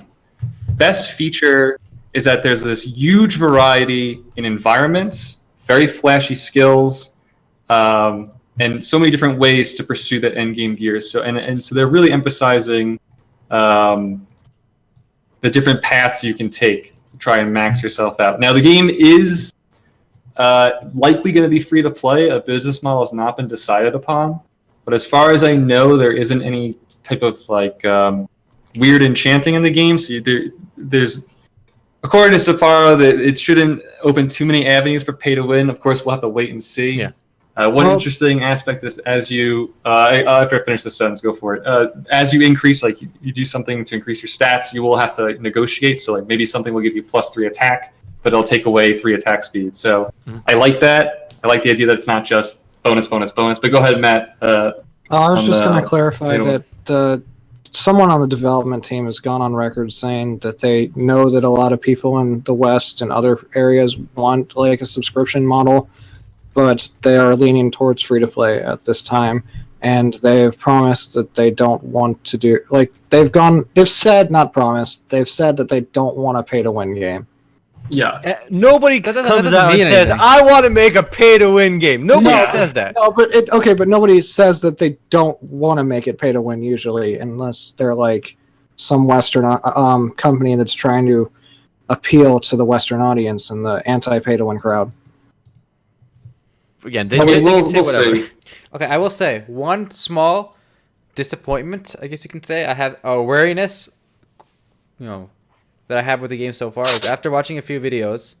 best feature is that there's this huge variety in environments, very flashy skills, and so many different ways to pursue that endgame gear. So so they're really emphasizing the different paths you can take to try and max yourself out. Now the game is likely going to be free to play. A business model has not been decided upon, but as far as I know, there isn't any type of weird enchanting in the game. So there's, according to Staparo, that it shouldn't open too many avenues for pay to win. Of course, we'll have to wait and see. Yeah. One interesting aspect is as you, after I finish this sentence, go for it. As you increase, like you do something to increase your stats, you will have to negotiate. So like maybe something will give you +3 attack, but it'll take away 3 attack speed. So I like that. I like the idea that it's not just bonus. But go ahead, Matt. I was just going to clarify that someone on the development team has gone on record saying that they know that a lot of people in the West and other areas want like a subscription model, but they are leaning towards free-to-play at this time, and they have promised that they don't want to do, like, they've said, not promised, they've said that they don't want a pay-to-win game. Yeah. Nobody comes out and says, I want to make a pay-to-win game. Nobody says that. No, but nobody says that they don't want to make it pay-to-win usually, unless they're like some Western company that's trying to appeal to the Western audience and the anti-pay-to-win crowd. Again, they can say whatever. See. Okay, I will say one small disappointment, I guess you can say. I have a wariness, that I have with the game so far. Is after watching a few videos,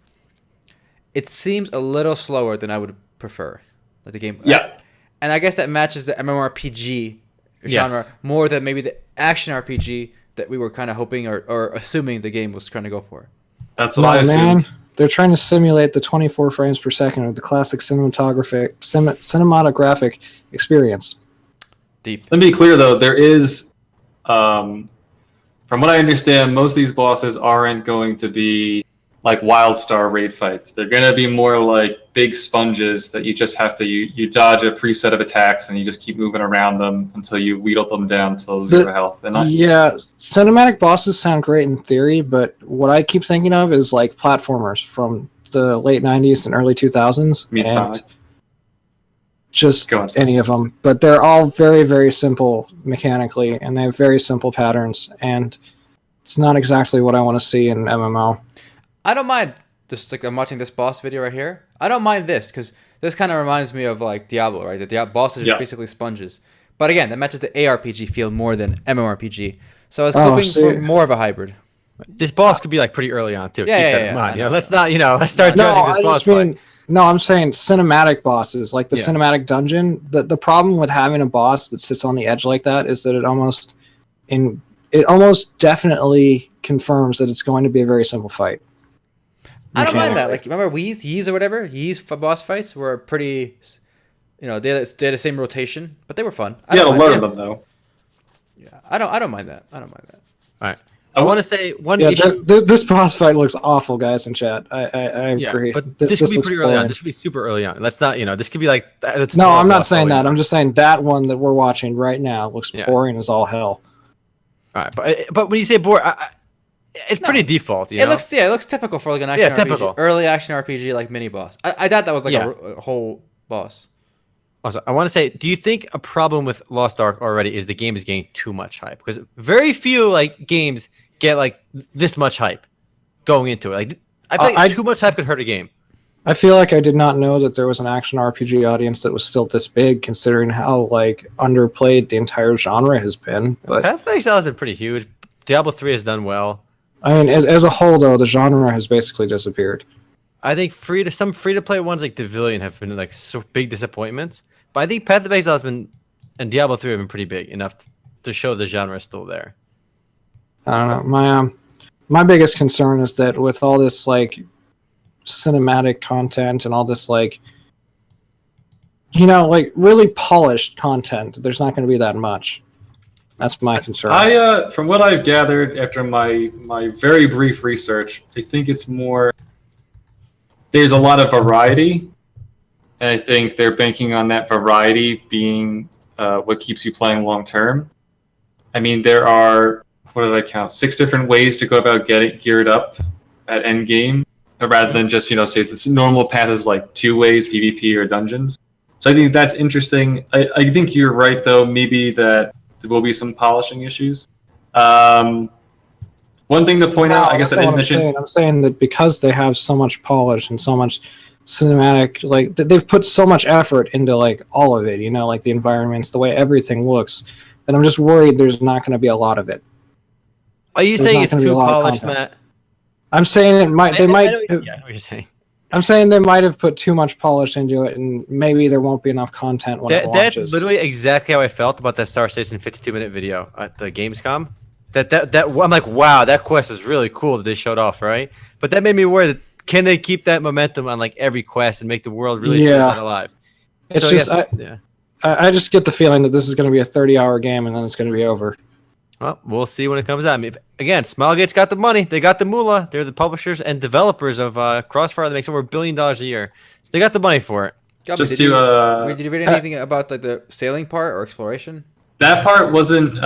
it seems a little slower than I would prefer. Like the game. Yeah. And I guess that matches the MMORPG genre more than maybe the action RPG that we were kind of hoping or assuming the game was trying to go for. That's what I assumed. They're trying to simulate the 24 frames per second of the classic cinematographic experience. Deep. Let me be clear, though. There is, from what I understand, most of these bosses aren't going to be like WildStar raid fights. They're going to be more like big sponges that you just have to you dodge a preset of attacks and you just keep moving around them until you wheedle them down till 0 health. And yeah, cinematic bosses sound great in theory, but what I keep thinking of is like platformers from the late 90s and early 2000s. I mean, Sonic. Just any of them, but they're all very, very simple mechanically, and they have very simple patterns, and it's not exactly what I want to see in MMO. I don't mind this. Like, I'm watching this boss video right here. I don't mind this because this kind of reminds me of like Diablo, right? The bosses are just basically sponges. But again, that matches the ARPG feel more than MMORPG. So I was hoping for more of a hybrid. This boss could be like pretty early on too. Yeah, Keep that in mind. You know, let's not, let's start judging this boss fight. No, I'm saying cinematic bosses, like the cinematic dungeon. The problem with having a boss that sits on the edge like that is that it almost definitely confirms that it's going to be a very simple fight. I don't mind that. Like, remember Yeez or whatever? Yeez boss fights were pretty, they had the same rotation, but they were fun. You had to learn them though. Yeah, I don't mind that. All right. I want to say one issue. This boss fight looks awful, guys in chat. I agree. But this could be pretty early on. This could be super early on. Let's not, this could be like. No, I'm not saying that. I'm just saying that one that we're watching right now looks boring as all hell. All right, but when you say boring, it's pretty default. It looks typical for like an action RPG. Typical. Early action RPG like mini boss. I thought that was like a whole boss. Also, I want to say, do you think a problem with Lost Ark already is the game is getting too much hype? Because very few games get like this much hype going into it. Like, I feel like too much hype could hurt a game. I feel like I did not know that there was an action RPG audience that was still this big, considering how underplayed the entire genre has been. But Path of Exile has been pretty huge. Diablo 3 has done well. I mean, as a whole, though, the genre has basically disappeared. I think some free to play ones like Devilian have been like so big disappointments. But I think Path of Exile and Diablo 3 have been pretty big enough to show the genre is still there. I don't know. My biggest concern is that with all this cinematic content and all this really polished content, there's not going to be that much. That's my concern. From what I've gathered after my very brief research, I think it's more there's a lot of variety, and I think they're banking on that variety being what keeps you playing long term. I mean, there are, what did I count? 6 different ways to go about getting geared up at end game, rather than just say this normal path is like 2 ways, PvP or dungeons. So I think that's interesting. I think you're right though. Maybe that there will be some polishing issues. One thing to point out, I guess I didn't mention. I'm saying that because they have so much polish and so much cinematic, they've put so much effort into all of it. The environments, the way everything looks, and I'm just worried there's not going to be a lot of it. Are you saying it's too polished, Matt? I'm saying it might. Yeah, what you're saying. I'm saying they might have put too much polish into it, and maybe there won't be enough content when it launches. That's literally exactly how I felt about that Star Citizen 52-minute video at the Gamescom. That I'm like, wow, that quest is really cool that they showed off, right? But that made me worry that can they keep that momentum on every quest and make the world really feel that alive? It's I just get the feeling that this is going to be a 30-hour game and then it's going to be over. Well, we'll see when it comes out. I mean, again, Smilegate's got the money. They got the moolah. They're the publishers and developers of Crossfire that makes over $1 billion a year. So they got the money for it. Did you read anything about the sailing part or exploration? That part wasn't,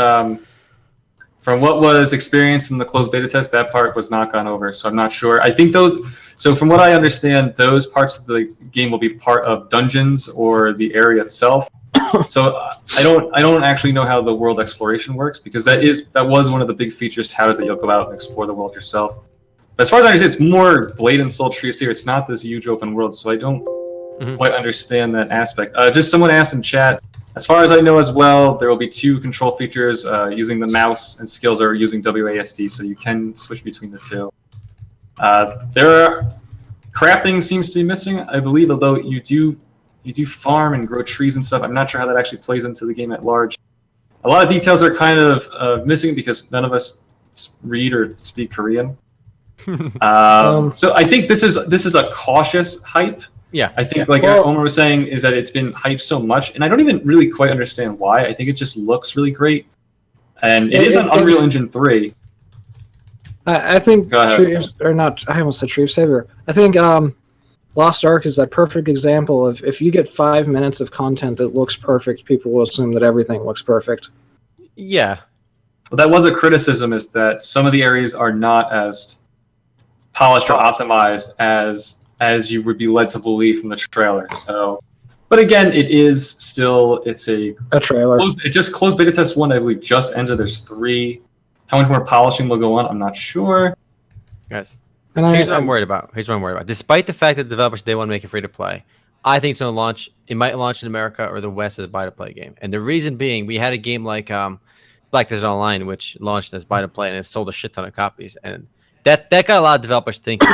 from what was experienced in the closed beta test, that part was not gone over. So I'm not sure. I think so from what I understand, those parts of the game will be part of dungeons or the area itself. So I don't actually know how the world exploration works, because that was one of the big features touted, that you'll go out and explore the world yourself. But as far as I understand, it's more Blade and Soul Trees here. It's not this huge open world, so I don't quite understand that aspect. Just someone asked in chat, as far as I know as well, there will be 2 control features using the mouse, and skills are using WASD, so you can switch between the 2. Crafting seems to be missing, I believe, although you do farm and grow trees and stuff. I'm not sure how that actually plays into the game at large. A lot of details are kind of missing because none of us read or speak Korean. So I think this is a cautious hype. Yeah. I think Omar was saying is that it's been hyped so much, and I don't even really quite understand why. I think it just looks really great, and it is on Unreal Engine 3. I think Treves, or not, I almost said Treves Savior. I think Lost Ark is that perfect example of if you get 5 minutes of content that looks perfect, people will assume that everything looks perfect. Yeah. But that was a criticism, is that some of the areas are not as polished or optimized as you would be led to believe from the trailer. So, but again, it's a trailer. It just closed beta test 1, I believe, just ended. There's 3. How much more polishing will go on? I'm not sure. Guys, And here's what I'm worried about. Despite the fact that developers, they want to make it free to play, I think it's going to launch. It might launch in America or the West as a buy to play game. And the reason being, we had a game like Black Desert Online, which launched as buy to play, and it sold a shit ton of copies. And that got a lot of developers thinking.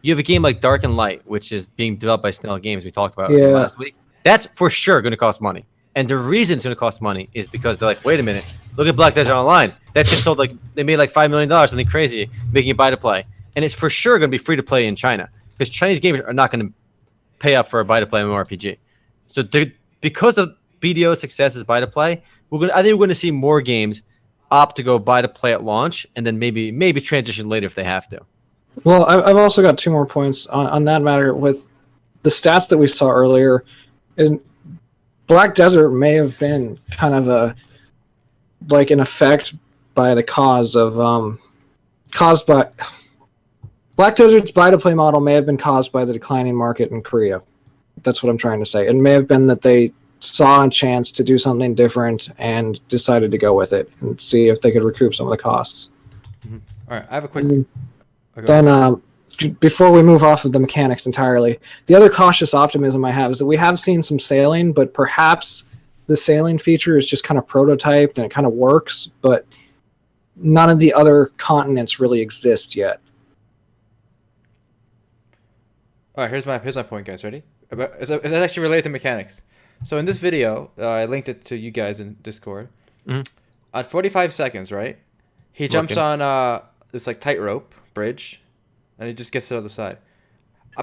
You have a game like Dark and Light, which is being developed by Snail Games. We talked about last week. That's for sure going to cost money. And the reason it's going to cost money is because they're like, wait a minute, look at Black Desert Online. That shit sold like they made like $5 million, something crazy, making it buy to play. And it's for sure going to be free to play in China because Chinese gamers are not going to pay up for a buy to play MMORPG. So because of BDO's success as buy to play, I think we're going to see more games opt to go buy to play at launch and then maybe transition later if they have to. Well, I've also got 2 more points on that matter with the stats that we saw earlier. And Black Desert may have been kind of an effect by the caused by Black Desert's buy-to-play model may have been caused by the declining market in Korea. That's what I'm trying to say. It may have been that they saw a chance to do something different and decided to go with it and see if they could recoup some of the costs. Mm-hmm. All right, I have a quick... Then, before we move off of the mechanics entirely, the other cautious optimism I have is that we have seen some sailing, but perhaps the sailing feature is just kind of prototyped and it kind of works, but none of the other continents really exist yet. All right, here's my point, guys. Ready? It's actually related to mechanics. So in this video, I linked it to you guys in Discord. Mm-hmm. At 45 seconds, right? He jumps on this like tightrope bridge, and he just gets to the other side.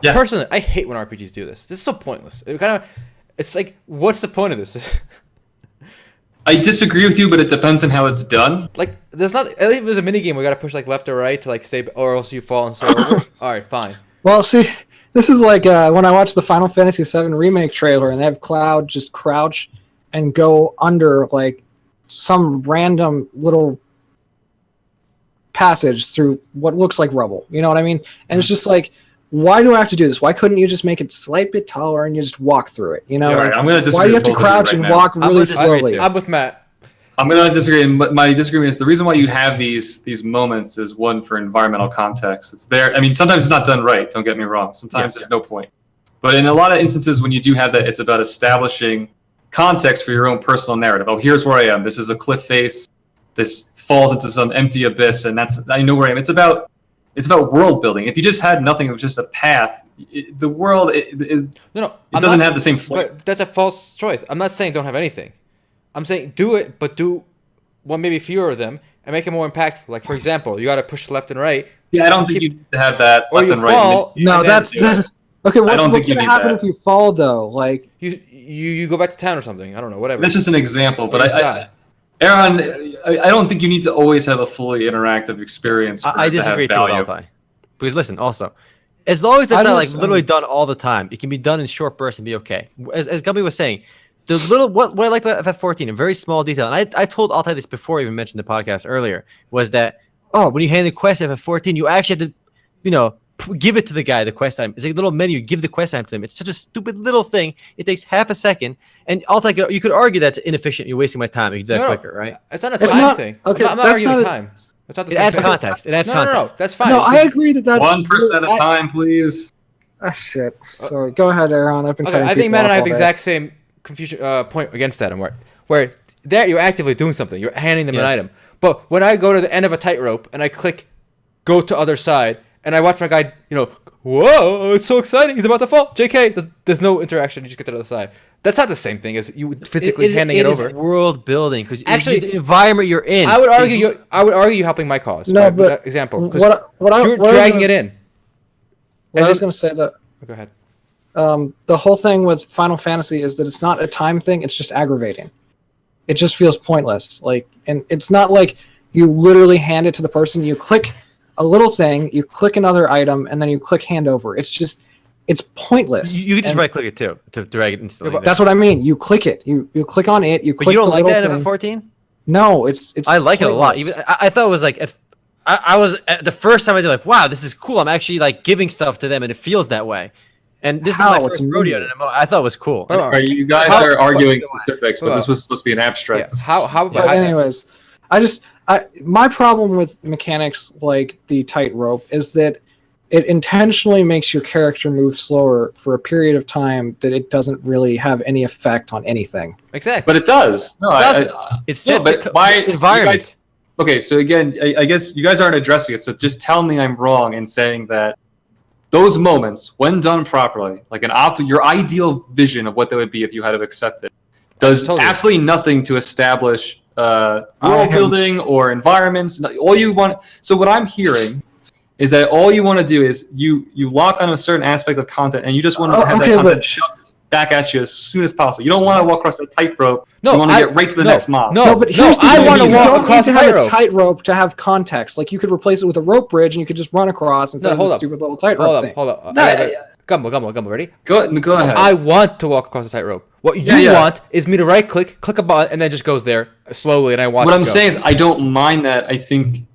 Personally, I hate when RPGs do this. This is so pointless. It's like, what's the point of this? I disagree with you, but it depends on how it's done. Like, there's not. At least there's a mini game where you gotta push like left or right to like stay, or else you fall and start over. All right, fine. Well, see, this is like when I watched the Final Fantasy VII remake trailer, and they have Cloud just crouch and go under like some random little passage through what looks like rubble. You know what I mean? And it's just like, why do I have to do this? Why couldn't you just make it a slight bit taller and you just walk through it? You know, right. I'm gonna disagree. Why do you have to crouch and walk really slowly? I'm with Matt. I'm going to disagree. My disagreement is the reason why you have these moments is one for environmental context. It's there. I mean, sometimes it's not done right. Don't get me wrong. Sometimes there's no point. But in a lot of instances, when you do have that, it's about establishing context for your own personal narrative. Oh, here's where I am. This is a cliff face. This falls into some empty abyss, and I know where I am. It's about world building. If you just had nothing, it was just a path. The world it doesn't have the same flavor. But that's a false choice. I'm not saying don't have anything. I'm saying do it, but do one, maybe fewer of them, and make it more impactful. Like, for example, you got to push left and right. Yeah, I don't think you need to have that or left you and fall. right. No, that's okay. What's going to happen if you fall, though? Like you go back to town or something. I don't know. Whatever. That's just an example, but Aaron, I don't think you need to always have a fully interactive experience. I disagree too with Altai. Because listen, also, as long as it's not like literally done all the time, it can be done in short bursts and be okay. As Gumby was saying, the little what I like about FF14, a very small detail, and I told Altai this before I even mentioned the podcast earlier, was that when you hand the quest at FF14, you actually have to, give it to the guy, the quest item. It's a little menu, give the quest item to him. It's such a stupid little thing. It takes half a second, and Altai, you could argue that's inefficient. You're wasting my time. You can do that quicker, right? It's not a time thing. Okay, I'm not arguing time. It's not the same adds thing. Context. It adds context. No, that's fine. No, I agree that's 1% at a time, please. Ah, shit. Sorry. Go ahead, Aaron. I've been I think Matt and I have the exact same confusion point against that, where there you're actively doing something. You're handing them an item. But when I go to the end of a tightrope and I click go to other side and I watch my guy, whoa, it's so exciting. He's about to fall. JK, there's no interaction. You just get to the other side. That's not the same thing as you physically handing it over. It is world building because actually the environment you're in. I would argue you helping my cause. No, but example, you're dragging it in. What I was going to say that. Go ahead. The whole thing with Final Fantasy is that it's not a time thing. It's just aggravating. It just feels pointless. And it's not like you literally hand it to the person. You click a little thing, you click another item, and then you click hand over. It's just it's pointless. You can just And right click it too to drag it instantly. Yeah, but that's what I mean. You click it. You click on it. You but click. you don't the like little that in thing. 14? No, it's. I like it a lot. pointless. Even I thought it was like if I was the first time I did like, wow, this is cool. I'm actually like giving stuff to them, and it feels that way. And this How? is my It's first a rodeo in meme. an MMO. I thought it was cool. Oh, Right, you guys How- are arguing specifics, but Well, this was supposed to be an abstract. Yeah. How But anyways, my problem with mechanics like the tightrope is that it intentionally makes your character move slower for a period of time that it doesn't really have any effect on anything. exactly. But it does. No, Doesn't. It's no, just but the why environment. you guys- okay, so again, I guess you guys aren't addressing it. So just tell me I'm wrong in saying that those moments, when done properly, like your ideal vision of what they would be if you had to accept it, does Totally. absolutely nothing to establish I world have- building or environments. All you want. So what I'm hearing is that all you want to do is you lock on a certain aspect of content, and you just want to have okay, that content but- shoved back at you as soon as possible. You don't want to walk across that tightrope. No, you want to I- get right to the no, next mob. no. No, but here's the I thing. wanna You walk don't across need the to have tightrope. a tightrope to have context. Like you could replace it with a rope bridge, and you could just run across instead of hold the up. stupid little tightrope thing. Hold up. No, Gumbo, ready? Go ahead. I want to walk across the tightrope. What you Yeah. want is me to right click a button, and then just goes there slowly, and I watch What it I'm go. saying is I don't mind that. I think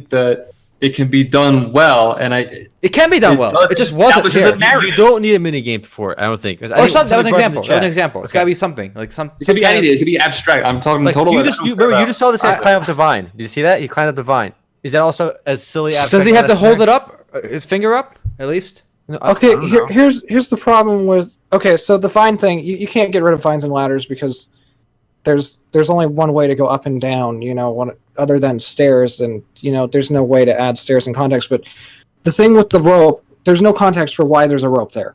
that it can be done well, and It can be done it well. does- It just it wasn't establishes here. a narrative. You don't need a mini game for it. I don't think. 'Cause I Or think something. That was an somebody brought it in example. the That was an chat. example. It's got to be something like some. it could be anything. It could be abstract. I'm talking Like total. you I just don't you, care remember you about- just saw this guy climb up the vine. Did you see that? He climbed up the vine. Is that also as silly? Does he have to hold it up? His finger up at least? Okay, here's the problem with. Okay, so the vine thing, you can't get rid of vines and ladders because there's only one way to go up and down. Other than stairs, and there's no way to add stairs and context. But the thing with the rope, there's no context for why there's a rope there.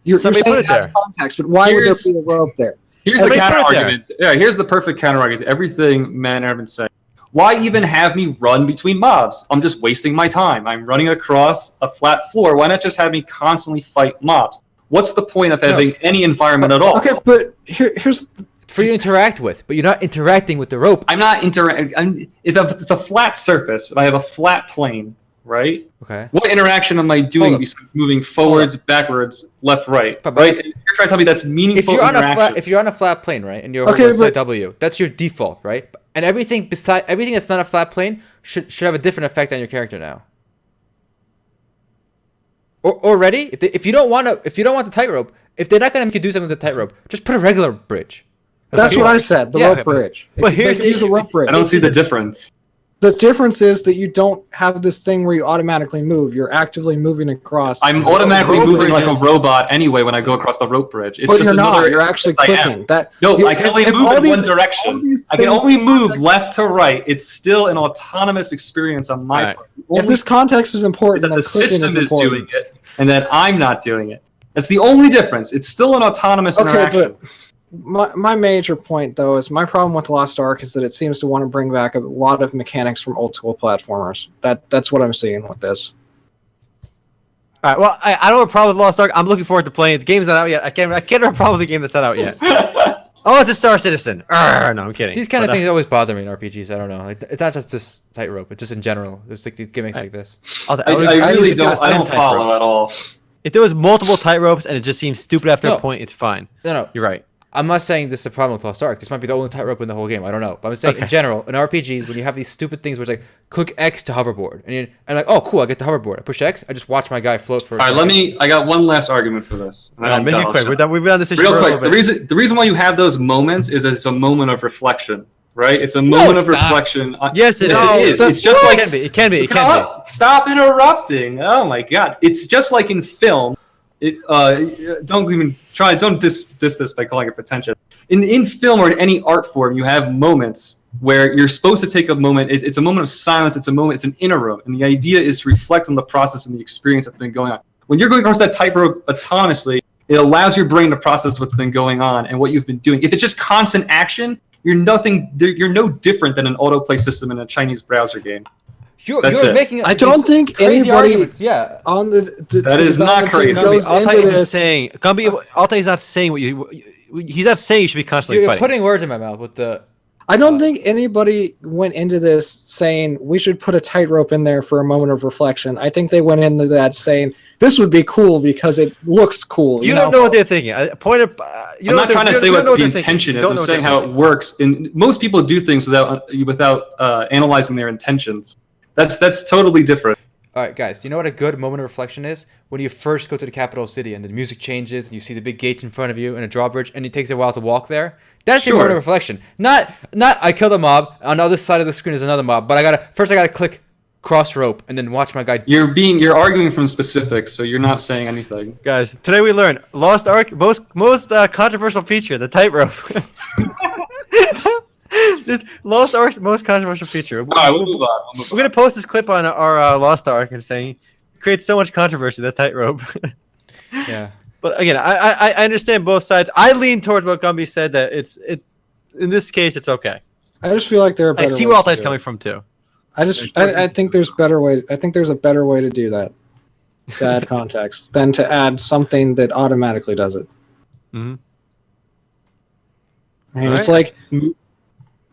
You're Somebody saying put it it adds there. context, but why would Here's- there be a rope there? Here's the Somebody counter put it there. argument. Yeah, here's the perfect counter argument to everything men have been saying. Why even have me run between mobs? I'm just wasting my time. I'm running across a flat floor. Why not just have me constantly fight mobs? What's the point of having any environment at all? Okay, but here's For you to interact with, but you're not interacting with the rope. I'm not interacting. If it's a flat surface, if I have a flat plane, right? Okay. What interaction am I Hold doing up. besides moving forwards, backwards, left, right? But- Right? You're trying to tell me that's meaningful interaction. If you're on a flat plane, right, and you're Okay, over but- W, that's your default, right? And everything that's not a flat plane should have a different effect on your character now. Or ready? If you don't want the tightrope, if they're not gonna make you do something with the tightrope, just put a regular bridge. that's what I said. The Yeah, rope okay, bridge. but here's They can use a rope bridge. I don't see the difference. The difference is that you don't have this thing where you automatically move. You're actively moving across. I'm automatically rope moving like a bridges- robot anyway when I go across the rope bridge. It's but just you're not. another You're actually I am. clicking. That No, you- I can only if move all in these- one all direction. these I can things- only move left to right. It's still an autonomous experience on my Right. part. If this context is is important, that then the clicking system is doing important. it and that I'm not doing it. That's the only difference. It's still an autonomous Okay, interaction. but my major point though is my problem with Lost Ark is that it seems to want to bring back a lot of mechanics from old school platformers. That's what I'm seeing with this. All right. Well, I don't have a problem with Lost Ark. I'm looking forward to playing it. The game's not out yet. I can't have a problem with the game that's not out yet. Oh, it's a Star Citizen. Arrgh, no, I'm kidding. These kind of But, things always bother me in RPGs. I don't know. Like, it's not just this tightrope. It's just in general. There's like these gimmicks like this. I really don't. I don't tight follow ropes. at all. If there was multiple tight ropes and it just seems stupid after No. a point, it's fine. No. You're right. I'm not saying this is a problem with Lost Ark. This might be the only tightrope in the whole game. I don't know. But I'm saying in general, in RPGs, when you have these stupid things where it's like, click X to hoverboard. And like, oh, cool, I get the hoverboard. I push X, I just watch my guy float for All right, I got one last argument for this. And then I'm Make done. it I'll quick. shut We're up. done. We've been on this issue Real for a quick, little bit. the reason why you have those moments is that it's a moment of reflection, right? It's a moment it's of not. reflection. Yes, it Yes, is. it is. It's just like It can be. Stop interrupting! Oh my god! It's just like in film. Don't even try. Don't diss this by calling it pretentious. In film or in any art form, you have moments where you're supposed to take a moment. It's a moment of silence. It's an interim, and the idea is to reflect on the process and the experience that's been going on. When you're going across that tightrope autonomously, it allows your brain to process what's been going on and what you've been doing. If it's just constant action, you're no different than an autoplay system in a Chinese browser game. You're it. making I don't think crazy anybody arguments. Yeah. on the That is not development crazy. team goes Altai into isn't this. saying. Altai is not saying what you. He's not saying you should be constantly You're fighting. putting words in my mouth with the. I don't think anybody went into this saying we should put a tightrope in there for a moment of reflection. I think they went into that saying this would be cool because it looks cool. You don't know what they're thinking. I'm not trying to say what the intention is. I'm saying how it works. And most people do things without analyzing their intentions. That's totally different. All right, guys, you know what a good moment of reflection is? When you first go to the capital city and the music changes and you see the big gates in front of you and a drawbridge and it takes a while to walk there. That's your moment of reflection. Not I killed a mob, on the other side of the screen is another mob, but I gotta click cross rope and then watch my guy. You're arguing from specifics, so you're not saying anything. Guys, today we learned Lost Ark most controversial feature, the tightrope. This Lost Ark's most controversial feature. All right, we'll move on. We're gonna post this clip on our Lost Ark and saying it creates so much controversy, that tightrope. Yeah. But again, I understand both sides. I lean towards what Gumby said, that in this case it's okay. I just feel like there are better I see where Altai's coming from too. I think there's better way. I think there's a better way to do that. To add context than to add something that automatically does it. Mm-hmm. I mean, it's like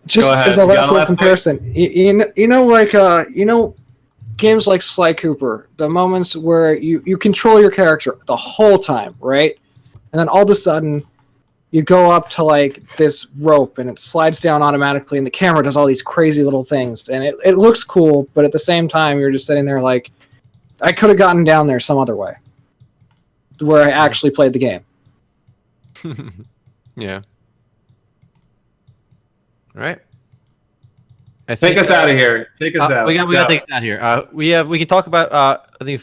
just as a last comparison. You know, games like Sly Cooper, the moments where you control your character the whole time, right? And then all of a sudden, you go up to like this rope and it slides down automatically, and the camera does all these crazy little things, and it looks cool, but at the same time, you're just sitting there like, I could have gotten down there some other way, where I actually played the game. Yeah. All right. Take us out of here. Take us out. We got to take us out here. We can talk about I think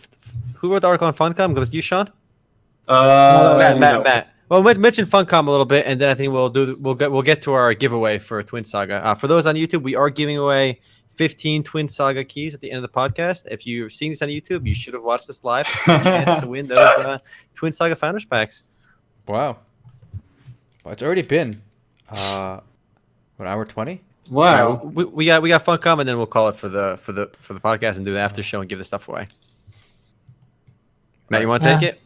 who wrote the article on Funcom? Was it you, Sean? Matt. Well, we mentioned Funcom a little bit, and then I think we'll get to our giveaway for Twin Saga. For those on YouTube, we are giving away 15 Twin Saga keys at the end of the podcast. If you're seeing this on YouTube, you should have watched this live. Chance to win those Twin Saga Founders Packs. Wow. Well, it's already been hour 20? Wow. We got Funcom, and then we'll call it for the podcast and do the after show and give the stuff away. Matt, you want to take it?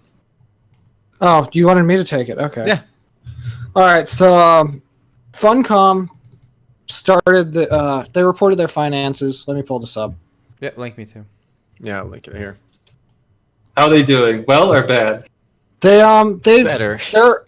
Oh, you wanted me to take it? Okay. Yeah. All right. So, Funcom started they reported their finances. Let me pull this up. Yeah, link me too. Yeah, I'll link it here. How are they doing? Well or bad? They've better.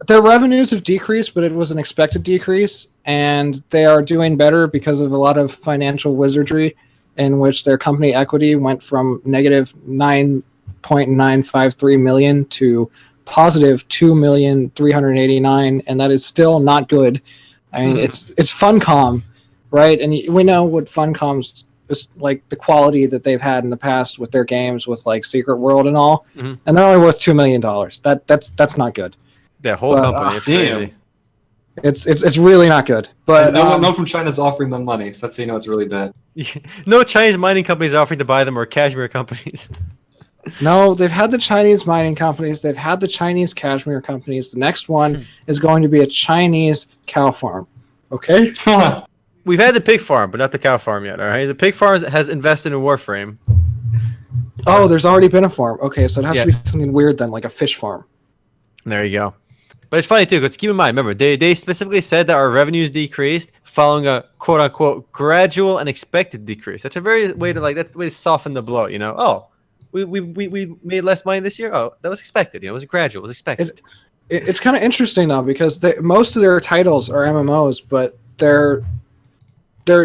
Their revenues have decreased, but it was an expected decrease, and they are doing better because of a lot of financial wizardry, in which their company equity went from negative 9.953 million to positive 2,389,000, and that is still not good. I mean, it's Funcom, right? And we know what Funcom's is like, the quality that they've had in the past with their games, with like Secret World and all, and they're only worth $2 million. That's not good. The whole company, it's crazy. It's really not good. But no one from China's offering them money, so that's how you know it's really bad. No Chinese mining companies offering to buy them, or Cashmere companies. No, they've had the Chinese mining companies. They've had the Chinese Cashmere companies. The next one is going to be a Chinese cow farm. Okay? We've had the pig farm, but not the cow farm yet, all right? The pig farm has invested in Warframe. Oh, there's already been a farm. Okay, so it has to be something weird then, like a fish farm. There you go. But it's funny, too, because keep in mind, remember, they specifically said that our revenues decreased following a quote-unquote gradual and expected decrease. That's a very way to soften the blow, you know? Oh, we made less money this year? Oh, that was expected. You know, it was gradual. It was expected. It's kind of interesting, though, because most of their titles are MMOs, but they're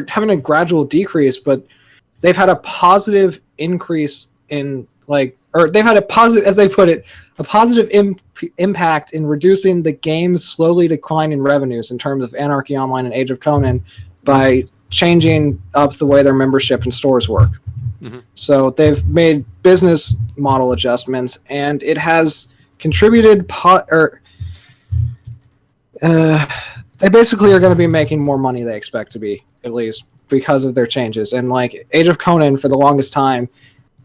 having a gradual decrease, but they've had a positive increase in, like, or they've had a positive, as they put it, a positive impact in reducing the game's slowly declining revenues in terms of Anarchy Online and Age of Conan by changing up the way their membership and stores work. So they've made business model adjustments, and it has contributed they basically are going to be making more money, they expect to be, at least, because of their changes. And like Age of Conan, for the longest time,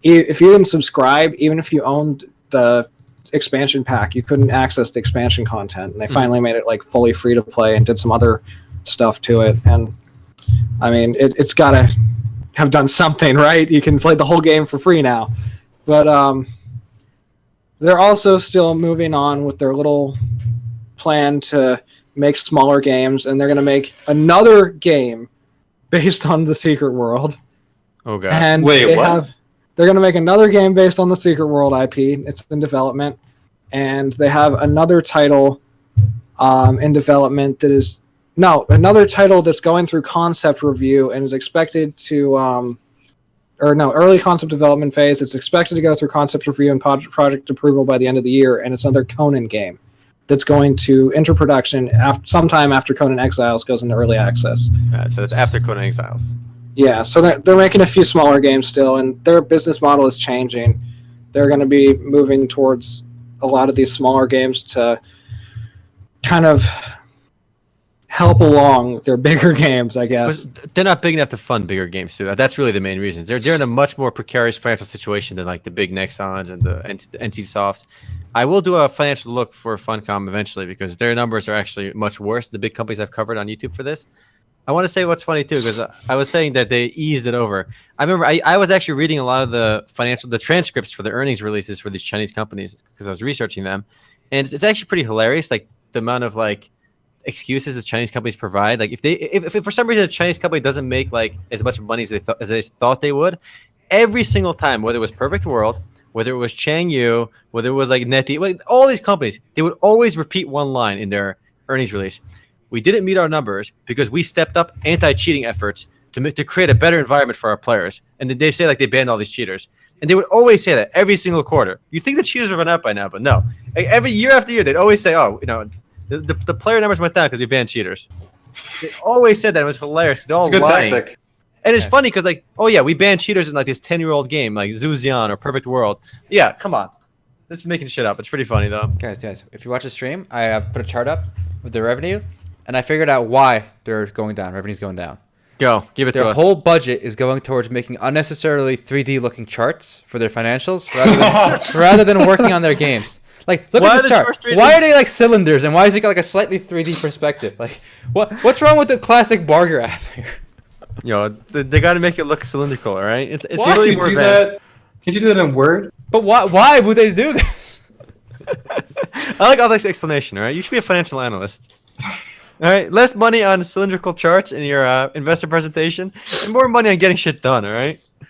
if you didn't subscribe, even if you owned the expansion pack, you couldn't access the expansion content. And they finally made it like fully free to play and did some other stuff to it. And I mean, it's got to have done something, right? You can play the whole game for free now. But they're also still moving on with their little plan to make smaller games, and they're going to make another game based on the Secret World. Oh god! And Wait, what? They're going to make another game based on the Secret World IP. It's in development, and they have another title in development another title that's going through concept review and is expected to early concept development phase. It's expected to go through concept review and project approval by the end of the year, and it's another Conan game that's going to enter production sometime after Conan Exiles goes into early access. So it's after Conan Exiles. Yeah, so they're making a few smaller games still, and their business model is changing. They're going to be moving towards a lot of these smaller games to kind of help along their bigger games, I guess. But they're not big enough to fund bigger games too. That's really the main reason. They're in a much more precarious financial situation than like the big Nexons and the NCSofts. I will do a financial look for Funcom eventually because their numbers are actually much worse. The big companies I've covered on YouTube for this. I want to say what's funny too because I was saying that they eased it over. I remember I was actually reading a lot of the transcripts for the earnings releases for these Chinese companies because I was researching them, and it's actually pretty hilarious. Like the amount of like excuses the Chinese companies provide. Like if for some reason a Chinese company doesn't make like as much money as they thought they would, every single time, whether it was Perfect World, whether it was Changyu, whether it was like Neti, like all these companies, they would always repeat one line in their earnings release. We didn't meet our numbers because we stepped up anti-cheating efforts to create a better environment for our players. And they say like they banned all these cheaters. And they would always say that every single quarter. You'd think the cheaters would run out by now, but no. Like every year after year, they'd always say, oh, the player numbers went down because we banned cheaters. They always said that. It was hilarious. They're all It's a good lying. tactic. And it's funny because like, oh yeah, we banned cheaters in like this 10-year-old game like Zuzian or Perfect World. Yeah, come on. That's making shit up. It's pretty funny though. Guys, if you watch the stream, I have put a chart up with the revenue, and I figured out why they're going down. Revenue's going down. Go, give it to Their us. whole budget is going towards making unnecessarily 3D looking charts for their financials rather than working on their games. Like, look Why at this are the chart. charts 3D? Why are they like cylinders, and why is it got like a slightly 3D perspective? Like, what's wrong with the classic bar graph here? They got to make it look cylindrical, all right? It's Why really can you more do advanced. that? Can you do that in Word? But why would they do this? I like all this explanation, all right? You should be a financial analyst. All right, less money on cylindrical charts in your investor presentation, and more money on getting shit done. All right. I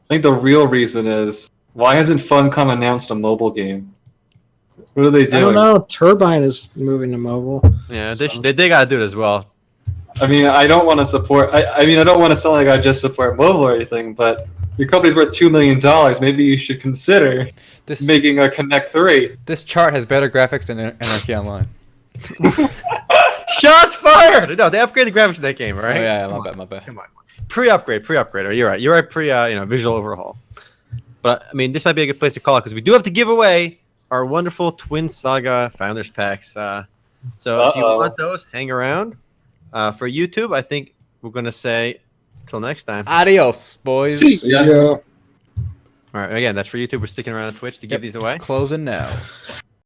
think the real reason is why hasn't Funcom announced a mobile game? What are they doing? I don't know. Turbine is moving to mobile. Yeah, they gotta do it as well. I mean, I don't want to support. I don't want to sound like I just support mobile or anything, but your company's worth $2 million. Maybe you should consider making a Connect 3. This chart has better graphics than Anarchy Online. Shots fired! No, they upgraded the graphics in that game, right? Oh yeah, my bad. Come on. Pre-upgrade. You're right. You're right. Visual overhaul. But I mean, this might be a good place to call it because we do have to give away our wonderful Twin Saga Founders Packs. So if you want those, hang around. For YouTube, I think we're gonna say till next time. Adios, boys. See ya. All right. Again, that's for YouTube. We're sticking around on Twitch to give these away. Closing now.